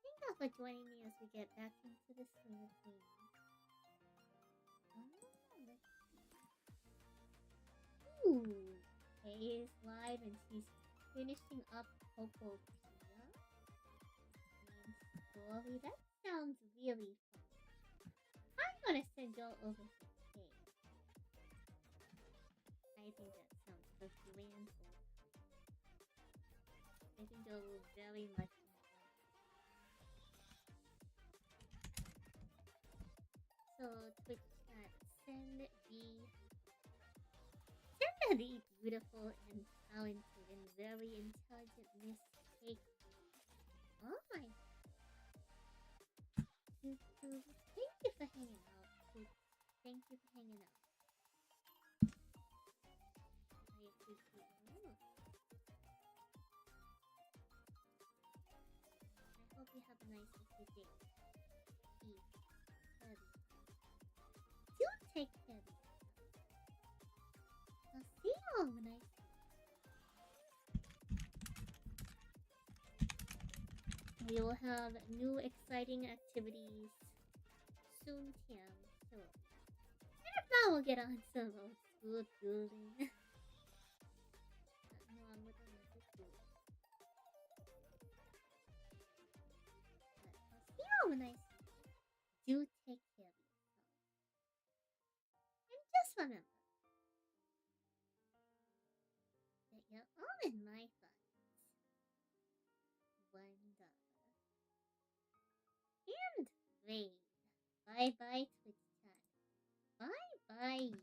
Thank y'all for joining me as we get back into the swing of things. Let's see. Ooh, Kay is live and she's finishing up Coco Pia. Story. That sounds really fun. I'm gonna send y'all over to Kay. I think that sounds delightful. I think y'all will very much enjoy it. So, Twitch chat, send the beautiful and talented and very intelligent Miss Kay. Oh my. Thank you for hanging out. Thank you for hanging out. I appreciate you. I hope you have a nice day. Eat. Heavy. Do take care of yourself. I'll see y'all when I see you. We will have new exciting activities soon, Tim. So, and if not, we'll get on to the school building. On with the school. But I'll see y'all when I see you. Do take care of yourself. And just remember, All in my thoughts. $1. And raid. Bye bye Twitch chat. Bye bye